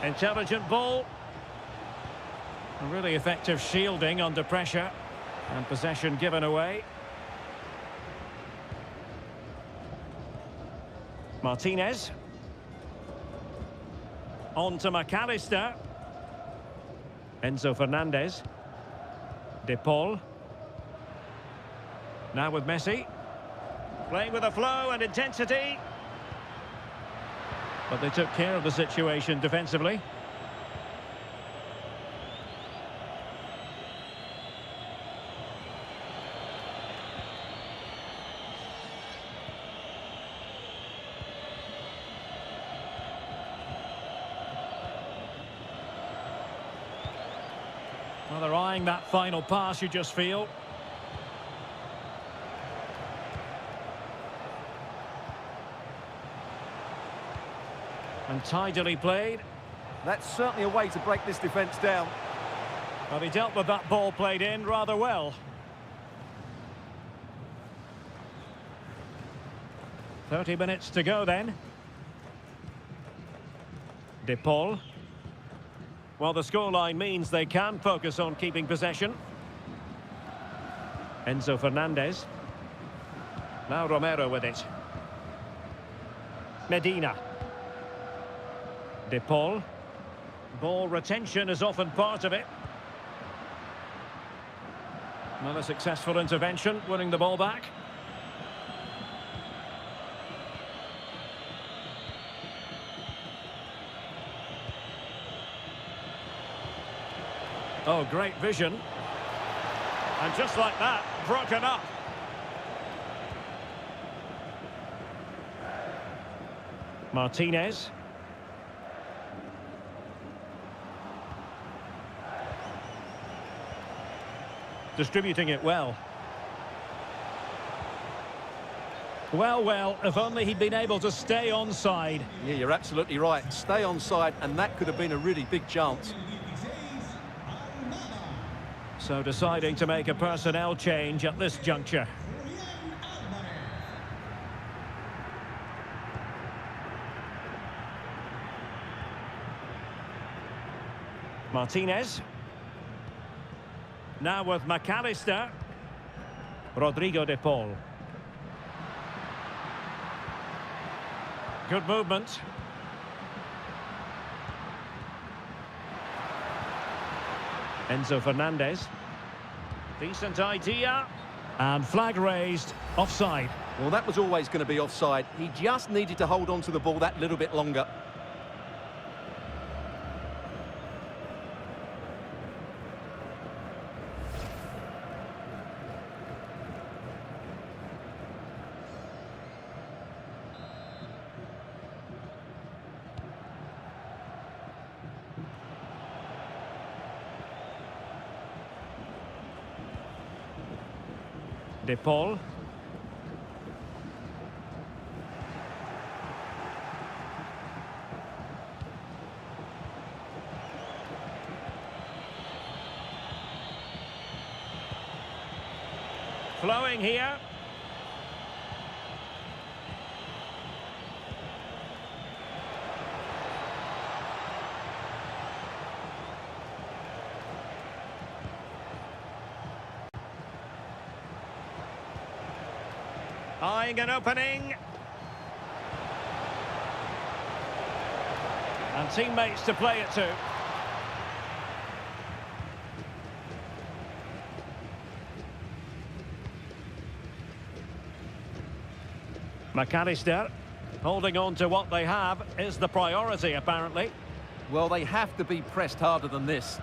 Intelligent ball. A really effective shielding under pressure. And possession given away. Martinez. On to McAllister. Enzo Fernandez. De Paul. Now with Messi. Playing with a flow and intensity. But they took care of the situation defensively. Well, they're eyeing that final pass, you just feel. And tidily played. That's certainly a way to break this defence down. But he dealt with that ball played in rather well. 30 minutes to go then. De Paul. Well, the scoreline means they can focus on keeping possession. Enzo Fernandez. Now Romero with it. Medina. De Paul. Ball retention is often part of it. Another successful intervention, winning the ball back. Oh, great vision. And just like that, broken up. Martinez. Distributing it well. Well, if only he'd been able to stay onside. Yeah, you're absolutely right. Stay onside, and that could have been a really big chance. So deciding to make a personnel change at this juncture. Martinez. Now with McAllister. Rodrigo de Paul. Good movement. Enzo Fernandez. Decent idea. And flag raised. Offside. Well, that was always going to be offside. He just needed to hold on to the ball that little bit longer. De Paul. Flowing here. Eyeing an opening. And teammates to play it to. McAllister, holding on to what they have is the priority, apparently. Well, they have to be pressed harder than this.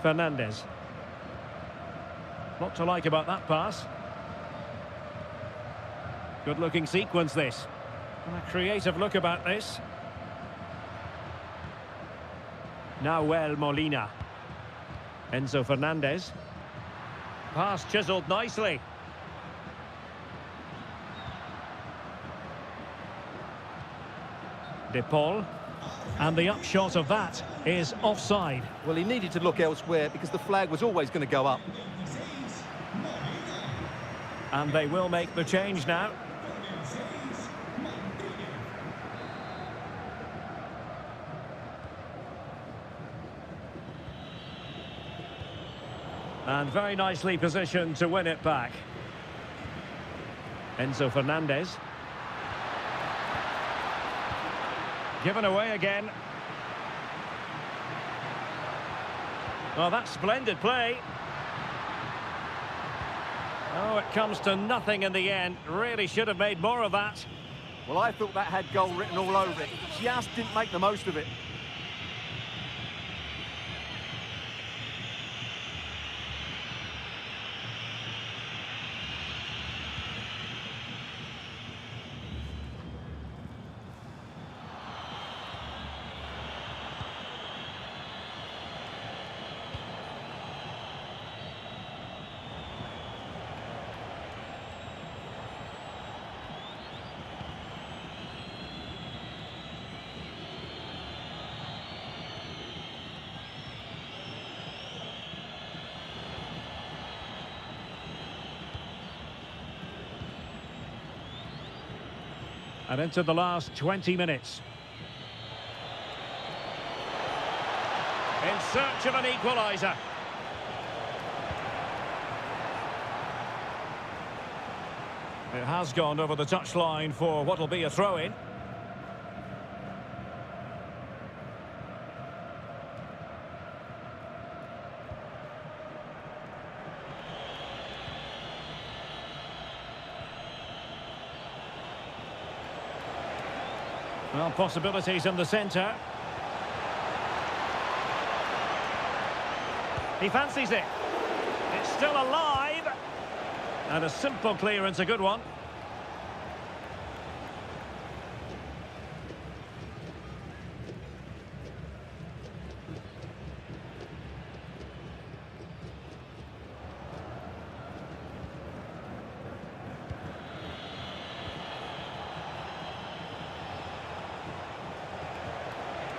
Fernandez. Not to like about that pass. Good-looking sequence, this. And a creative look about this. Nahuel Molina. Enzo Fernandez. Pass chiselled nicely. De Paul. And the upshot of that is offside. Well, he needed to look elsewhere because the flag was always going to go up. And they will make the change now. And very nicely positioned to win it back. Enzo Fernandez. Given away again. Well, that's splendid play. Oh, it comes to nothing in the end. Really should have made more of that. Well, I thought that had goal written all over it. Just didn't make the most of it. And into the last 20 minutes. In search of an equaliser. It has gone over the touchline for what will be a throw-in. Well, possibilities in the centre. He fancies it. It's still alive. And a simple clearance, a good one.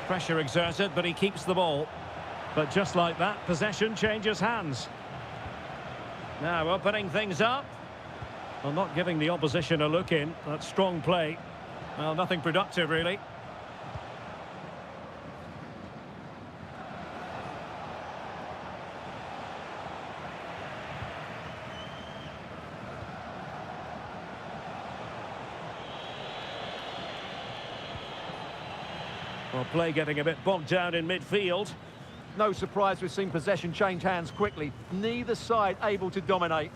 Pressure exerted, but he keeps the ball. But just like that, possession changes hands. Now opening things up. Well, not giving the opposition a look in. That's strong play. Well, nothing productive, really. Well, play getting a bit bogged down in midfield. No surprise we've seen possession change hands quickly. Neither side able to dominate.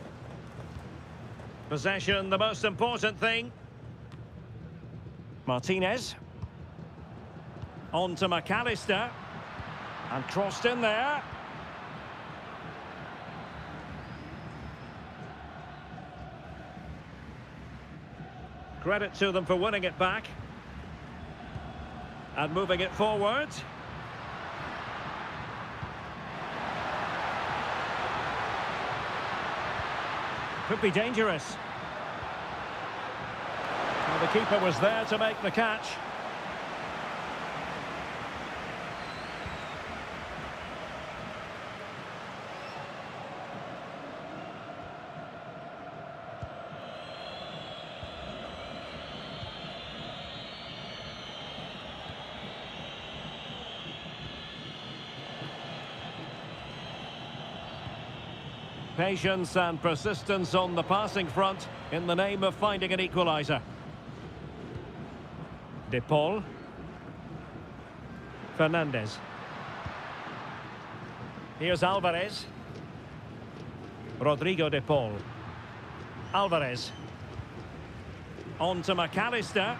Possession, the most important thing. Martinez. On to McAllister. And crossed in there. Credit to them for winning it back. And moving it forward. Could be dangerous. Well, the keeper was there to make the catch. Patience and persistence on the passing front in the name of finding an equaliser. De Paul. Fernandez. Here's Alvarez. Rodrigo De Paul. Alvarez. On to McAllister.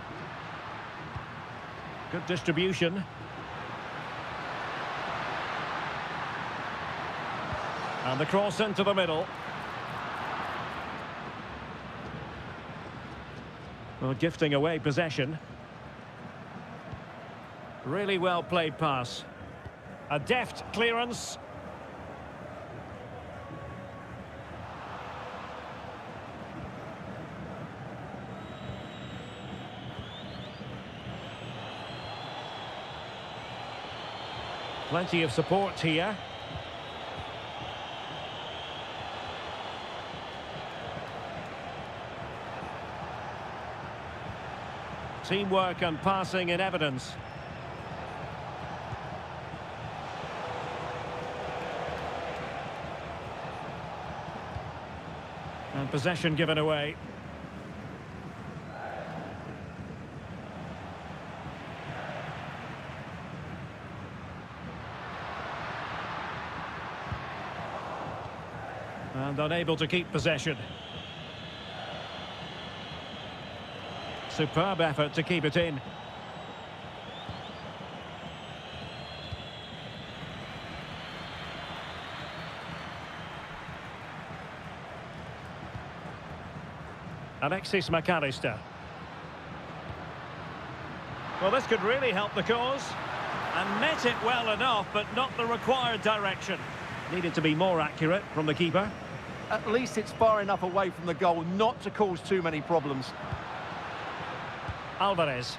Good distribution. And the cross into the middle. Well, gifting away possession. Really well played pass. A deft clearance. Plenty of support here. Teamwork and passing in evidence. And possession given away. And unable to keep possession. Superb effort to keep it in. Alexis McAllister. Well, this could really help the cause. And met it well enough, but not the required direction. Needed to be more accurate from the keeper. At least it's far enough away from the goal not to cause too many problems. Alvarez.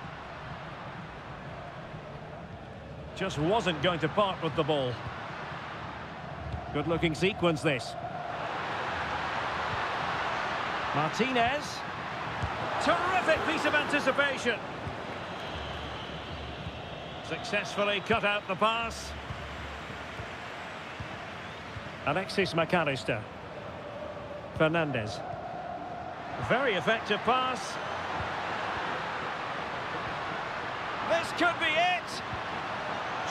Just wasn't going to part with the ball. Good looking sequence this. Martinez. Terrific piece of anticipation. Successfully cut out the pass. Alexis McAllister. Fernandez. Very effective pass. This could be it.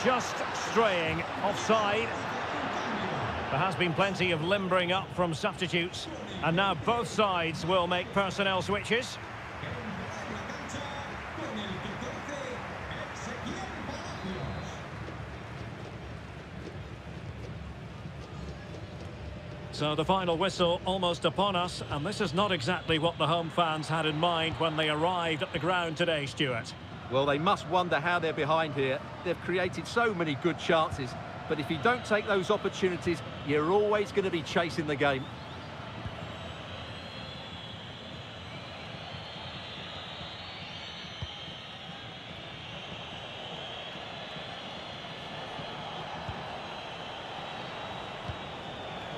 Just straying offside. There has been plenty of limbering up from substitutes, and now both sides will make personnel switches. So the final whistle almost upon us, and this is not exactly what the home fans had in mind when they arrived at the ground today, Stuart. Well, they must wonder how they're behind here. They've created so many good chances, but if you don't take those opportunities, you're always going to be chasing the game.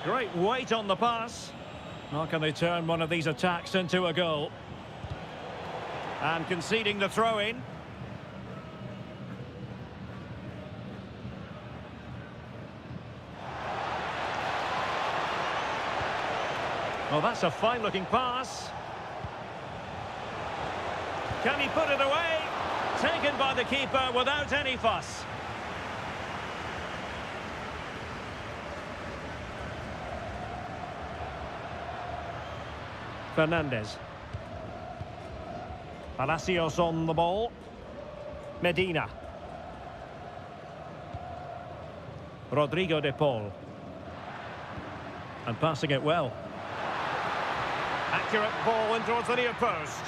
Great weight on the pass. How can they turn one of these attacks into a goal? And conceding the throw-in. Oh, that's a fine-looking pass. Can he put it away? Taken by the keeper without any fuss. Fernandez. Palacios on the ball. Medina. Rodrigo de Paul. And passing it well. Accurate ball in towards the near post.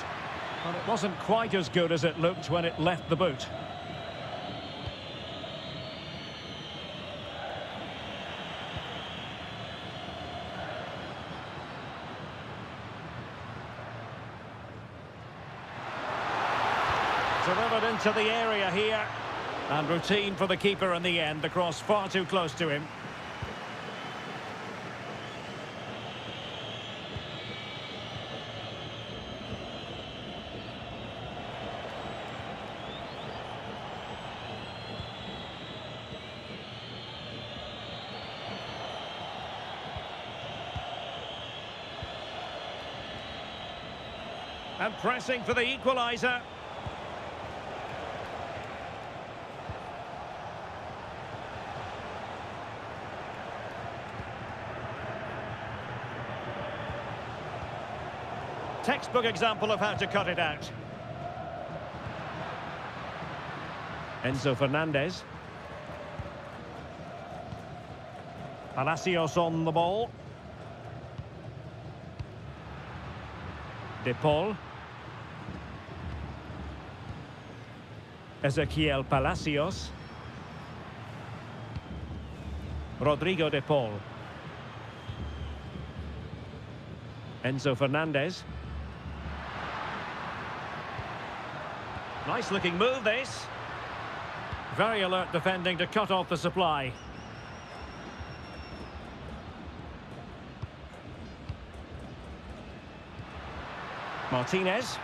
But it wasn't quite as good as it looked when it left the boot. Delivered into the area here. And routine for the keeper in the end. The cross far too close to him. And pressing for the equaliser. Textbook example of how to cut it out. Enzo Fernandez. Palacios on the ball. De Paul. Ezequiel Palacios. Rodrigo de Paul. Enzo Fernandez. Nice looking move this. Very alert defending to cut off the supply. Martinez.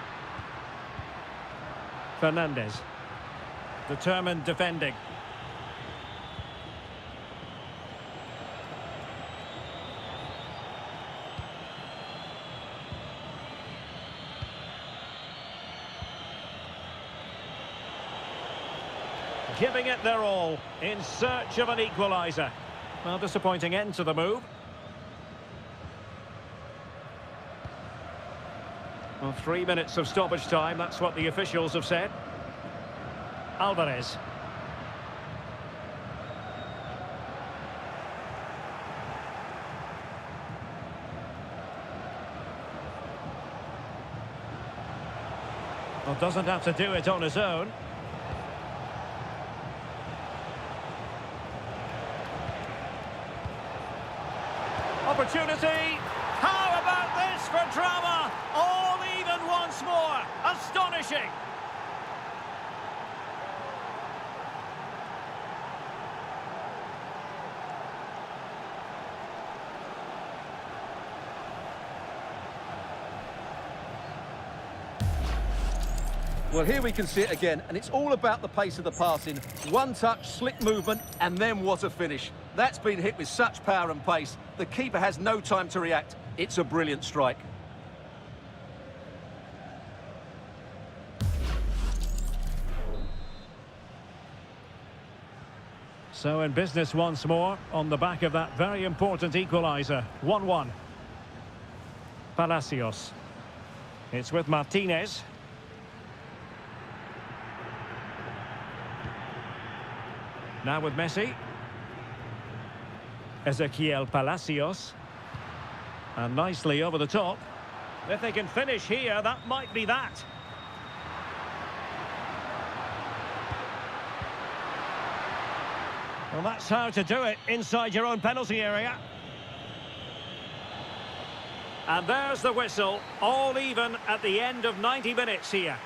Fernandez. Determined defending. Giving it their all in search of an equaliser. Well, disappointing end to the move. Well, 3 minutes of stoppage time, that's what the officials have said. Alvarez. Well, doesn't have to do it on his own. Opportunity. How about this for drama? All even once more. Astonishing. Well, here we can see it again, and it's all about the pace of the passing. One touch, slick movement, and then what a finish. That's been hit with such power and pace. The keeper has no time to react. It's a brilliant strike. So in business once more, on the back of that very important equaliser. 1-1. Palacios. It's with Martinez. Now with Messi. Ezequiel Palacios. And nicely over the top. If they can finish here, that might be that. Well, that's how to do it inside your own penalty area. And there's the whistle, all even at the end of 90 minutes here.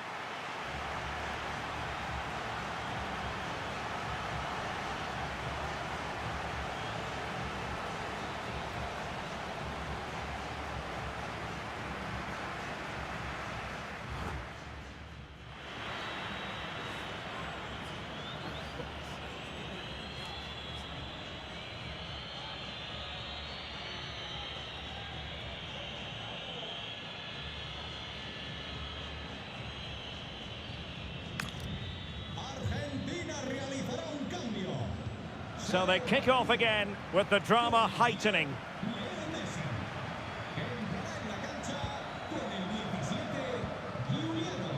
Argentina realizará un cambio. So they kick off again with the drama heightening. Leo Messi. Entrará en la cancha con el 17, Juliano.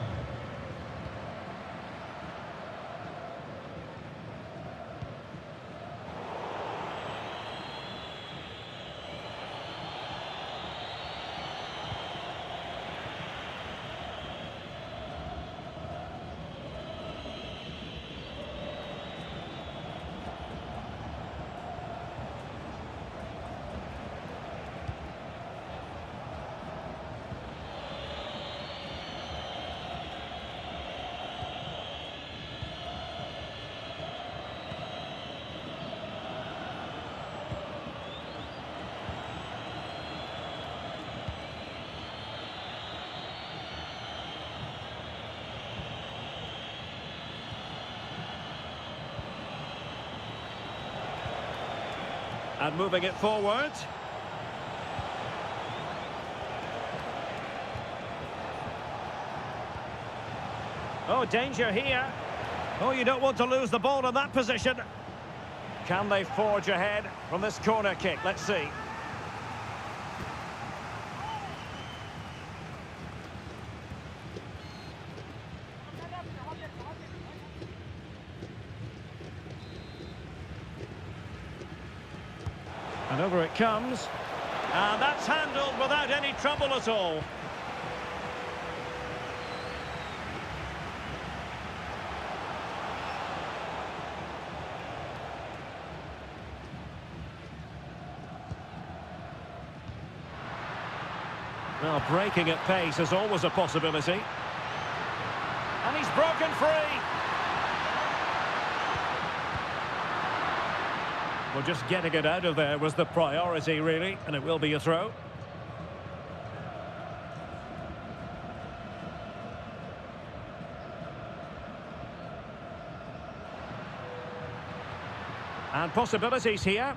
And moving it forward. Oh, danger here. Oh, you don't want to lose the ball in that position. Can they forge ahead from this corner kick? Let's see. And over it comes. And that's handled without any trouble at all. Well, breaking at pace is always a possibility. And he's broken free. Well, just getting it out of there was the priority, really, and it will be a throw. And possibilities here.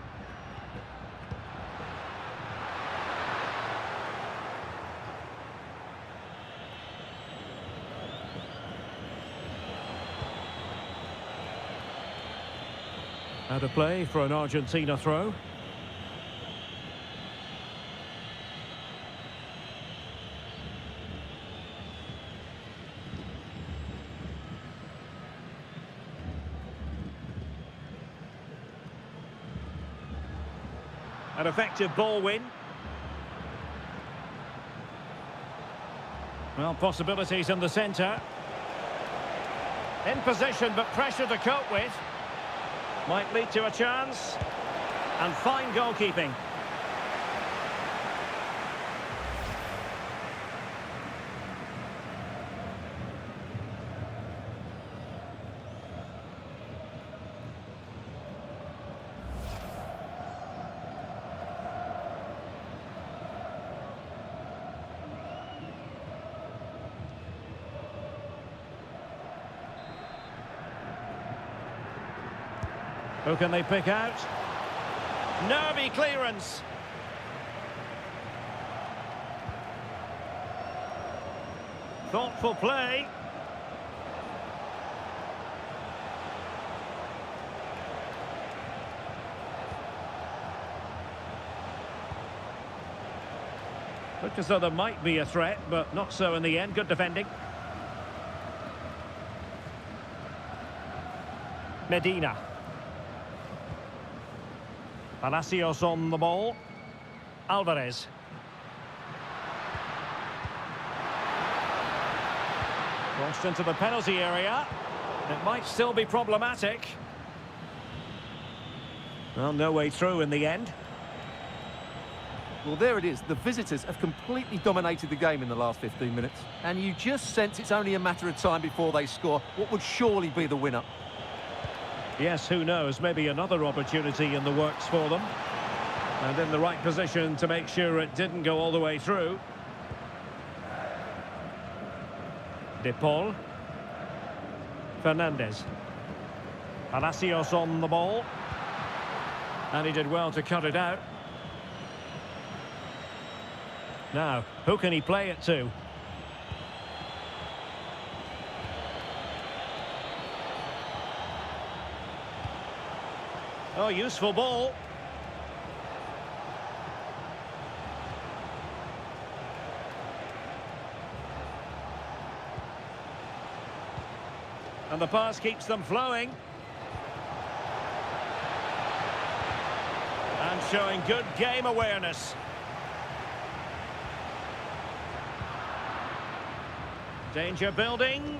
Out of play for an Argentina throw. An effective ball win. Well, possibilities in the centre. In position, but pressure to cope with. Might lead to a chance. And fine goalkeeping. Who can they pick out? Nervy clearance. Thoughtful play. Looked as though there might be a threat, but not so in the end. Good defending. Medina. Palacios on the ball. Alvarez. Crossed into the penalty area. It might still be problematic. Well, no way through in the end. Well, there it is. The visitors have completely dominated the game in the last 15 minutes. And you just sense it's only a matter of time before they score what would surely be the winner. Yes, who knows? Maybe another opportunity in the works for them. And in the right position to make sure it didn't go all the way through. De Paul. Fernandez. Palacios on the ball. And he did well to cut it out. Now, who can he play it to? Oh, useful ball. And the pass keeps them flowing. And showing good game awareness. Danger building.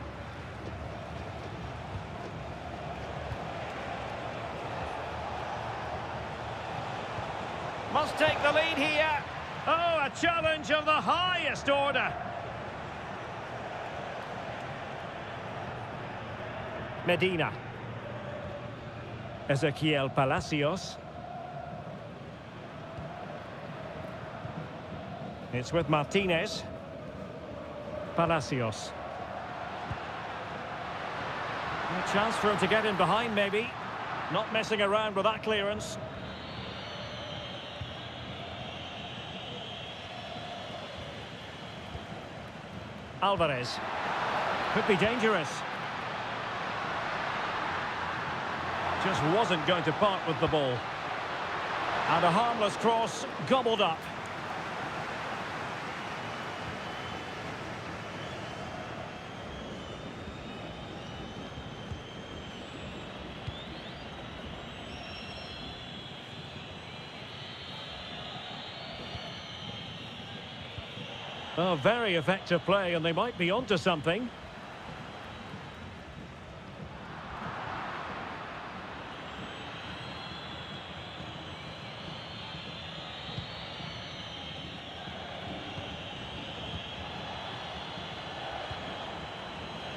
Must take the lead here. Oh, a challenge of the highest order. Medina. Ezequiel Palacios. It's with Martinez. Palacios. A chance for him to get in behind, maybe. Not messing around with that clearance. Alvarez. Could be dangerous. Just wasn't going to part with the ball. And a harmless cross gobbled up. Oh, very effective play, and they might be onto something.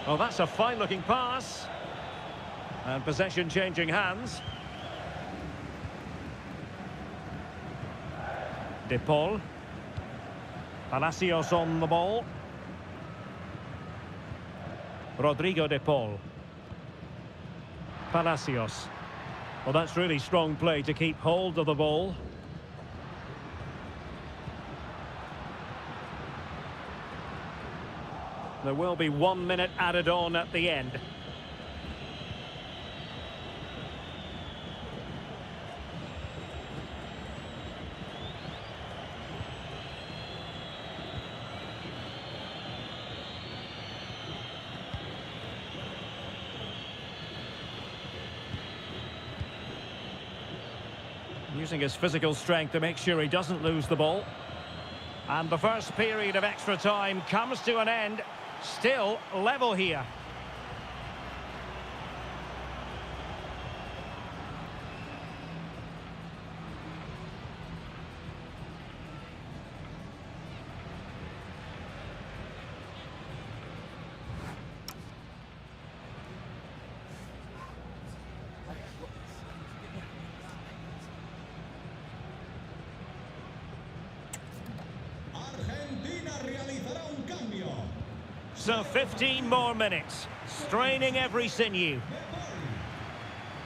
Oh, that's a fine-looking pass. And possession changing hands. De Paul. Palacios on the ball. Rodrigo De Paul. Palacios. Well, that's really strong play to keep hold of the ball. There will be 1 minute added on at the end. Using his physical strength to make sure he doesn't lose the ball. And the first period of extra time comes to an end. Still level here. Argentina realizará un cambio. So 15 more minutes, straining every sinew. De Paul.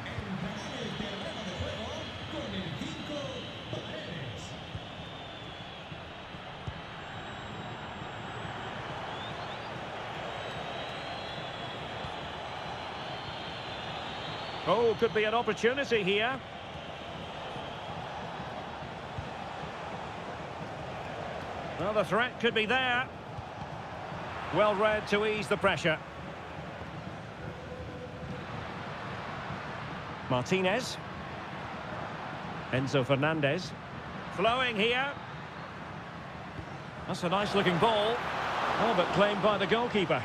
En penales de Oh, could be an opportunity here. Well, the threat could be there. Well read to ease the pressure. Martinez. Enzo Fernandez. Flowing here. That's a nice looking ball. Oh, but claimed by the goalkeeper.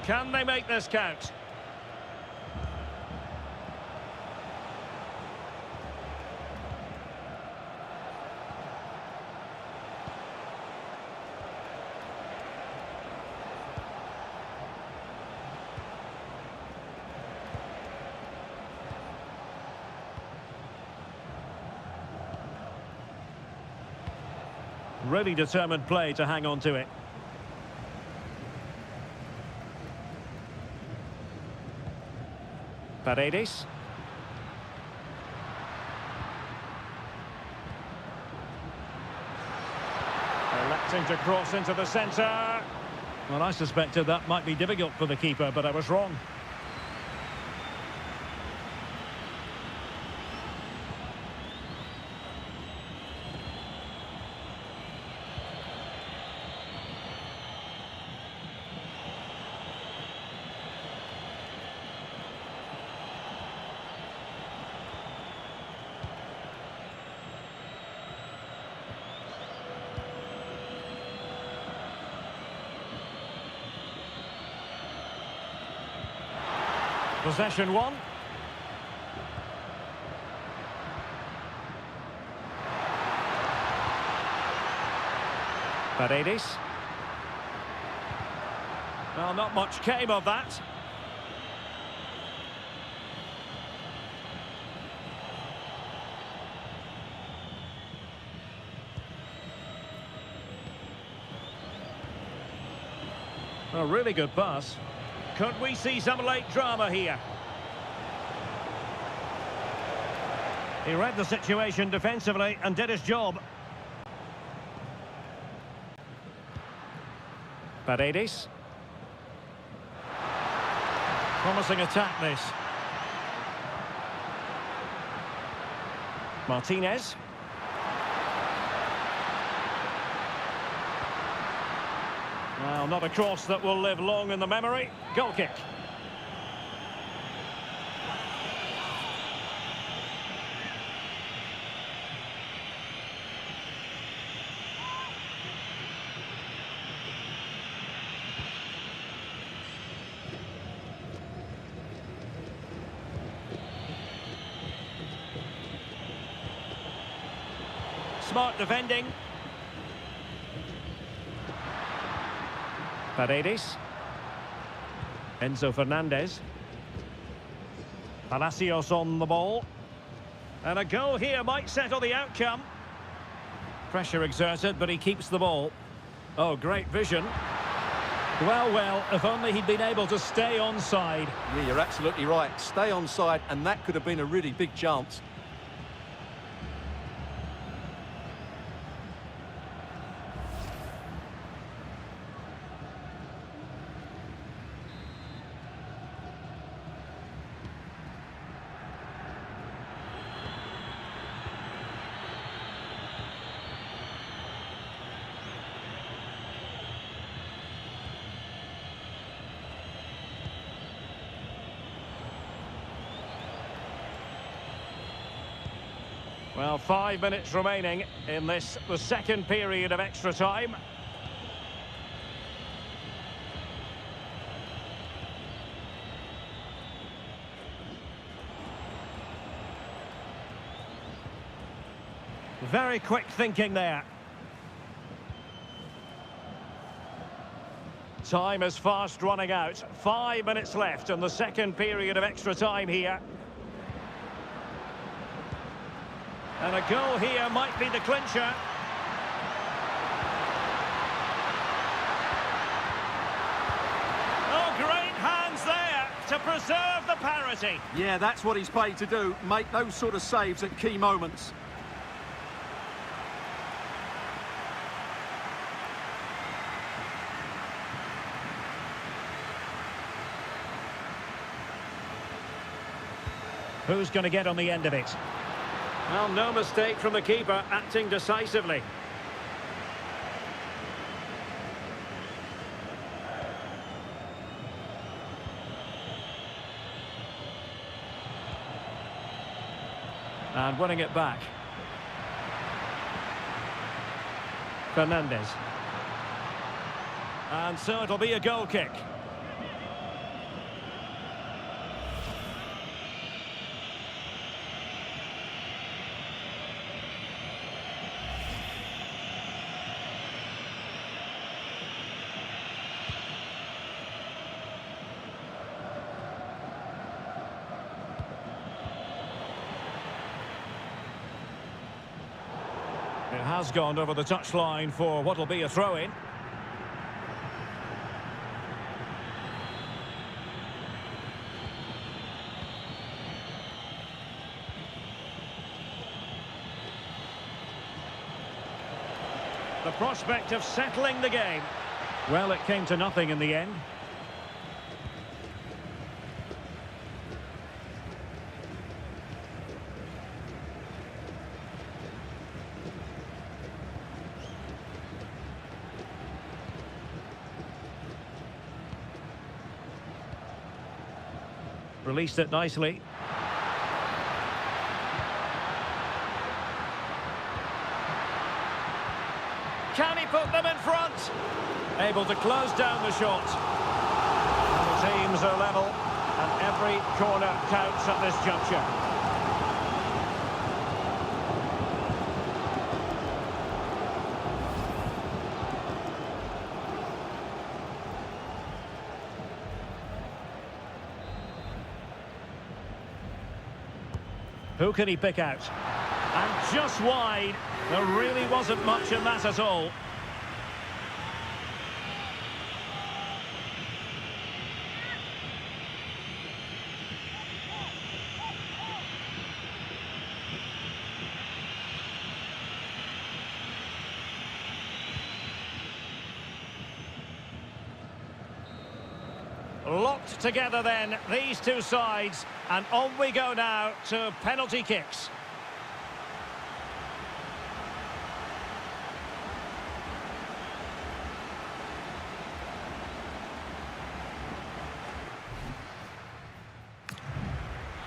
Can they make this count? Really determined play to hang on to it. Paredes. Electing to cross into the centre. Well, I suspected that might be difficult for the keeper, but I was wrong. Possession one. Paredes. Well, not much came of that. A really good pass. Could we see some late drama here? He read the situation defensively and did his job. Paredes. Promising attack, this. Martinez. Well, not a cross that will live long in the memory. Goal kick. Smart defending. Paredes. Enzo Fernandez. Palacios on the ball. And a goal here might settle the outcome. Pressure exerted, but he keeps the ball. Oh, great vision. Well, if only he'd been able to stay onside. Yeah, you're absolutely right. Stay onside, and that could have been a really big chance. Well, 5 minutes remaining in this, the second period of extra time. Very quick thinking there. Time is fast running out. 5 minutes left in the second period of extra time here. And a goal here might be the clincher. Oh, great hands there to preserve the parity. Yeah, that's what he's paid to do, make those sort of saves at key moments. Who's going to get on the end of it? Well, no mistake from the keeper, acting decisively. And winning it back. Fernandez. And so it'll be a goal kick. It has gone over the touchline for what will be a throw-in. The prospect of settling the game. Well, it came to nothing in the end. Released it nicely. Can he put them in front? Able to close down the shot. And the teams are level, and every corner counts at this juncture. Who can he pick out? And just wide. There really wasn't much in that at all. Locked together then, these two sides, and on we go now to penalty kicks.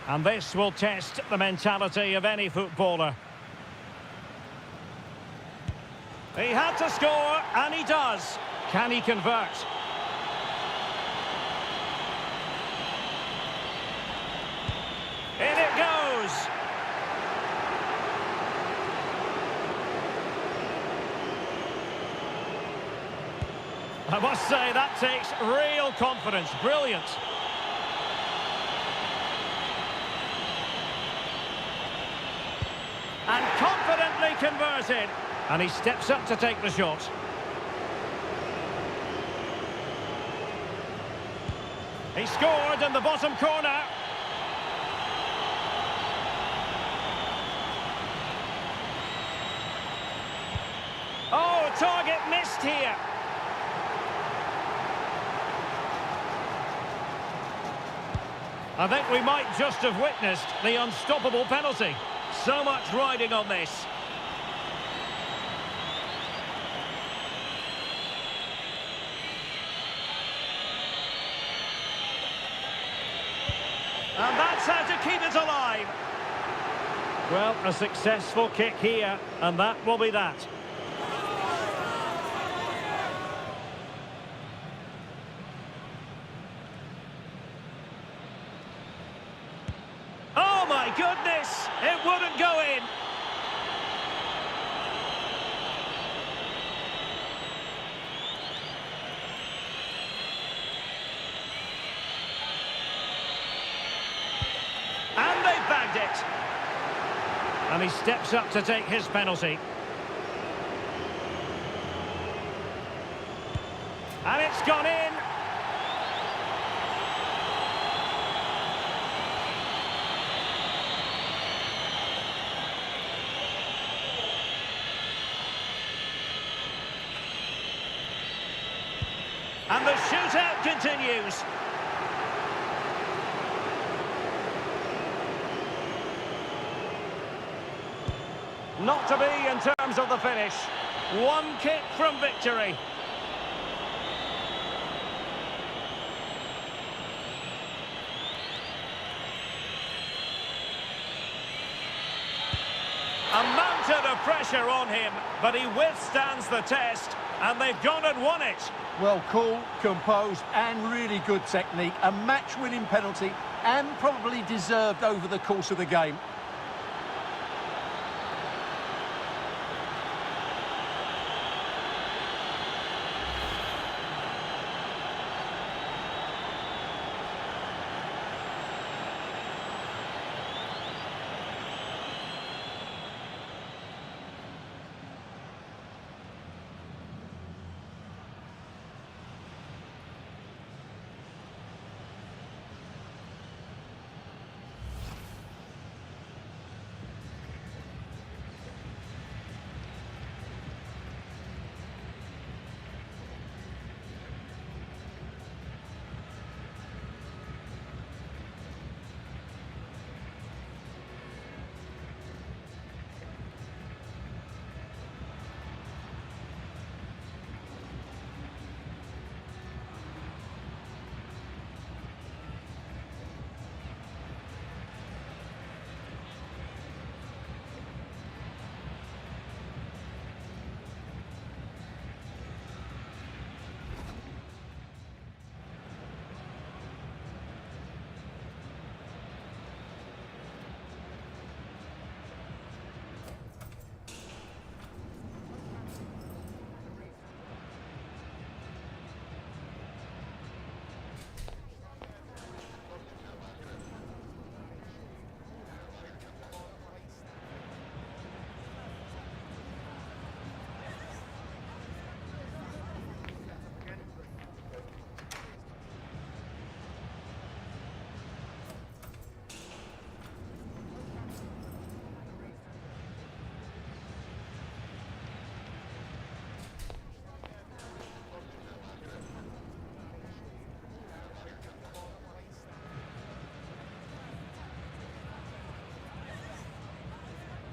And this will test the mentality of any footballer. He had to score, and he does. Can he convert? In it goes! I must say, that takes real confidence. Brilliant. And confidently converted. And he steps up to take the shot. He scored in the bottom corner. Oh, target missed here. I think we might just have witnessed the unstoppable penalty. So much riding on this. And that's how to keep it alive. Well, a successful kick here, and that will be that. Oh my goodness, it wouldn't go in. And they bagged it. And he steps up to take his penalty. And it's gone in. And the shootout continues. Not to be in terms of the finish. One kick from victory. A mountain of pressure on him, but he withstands the test, and they've gone and won it. Well, cool, composed, and really good technique. A match-winning penalty, and probably deserved over the course of the game.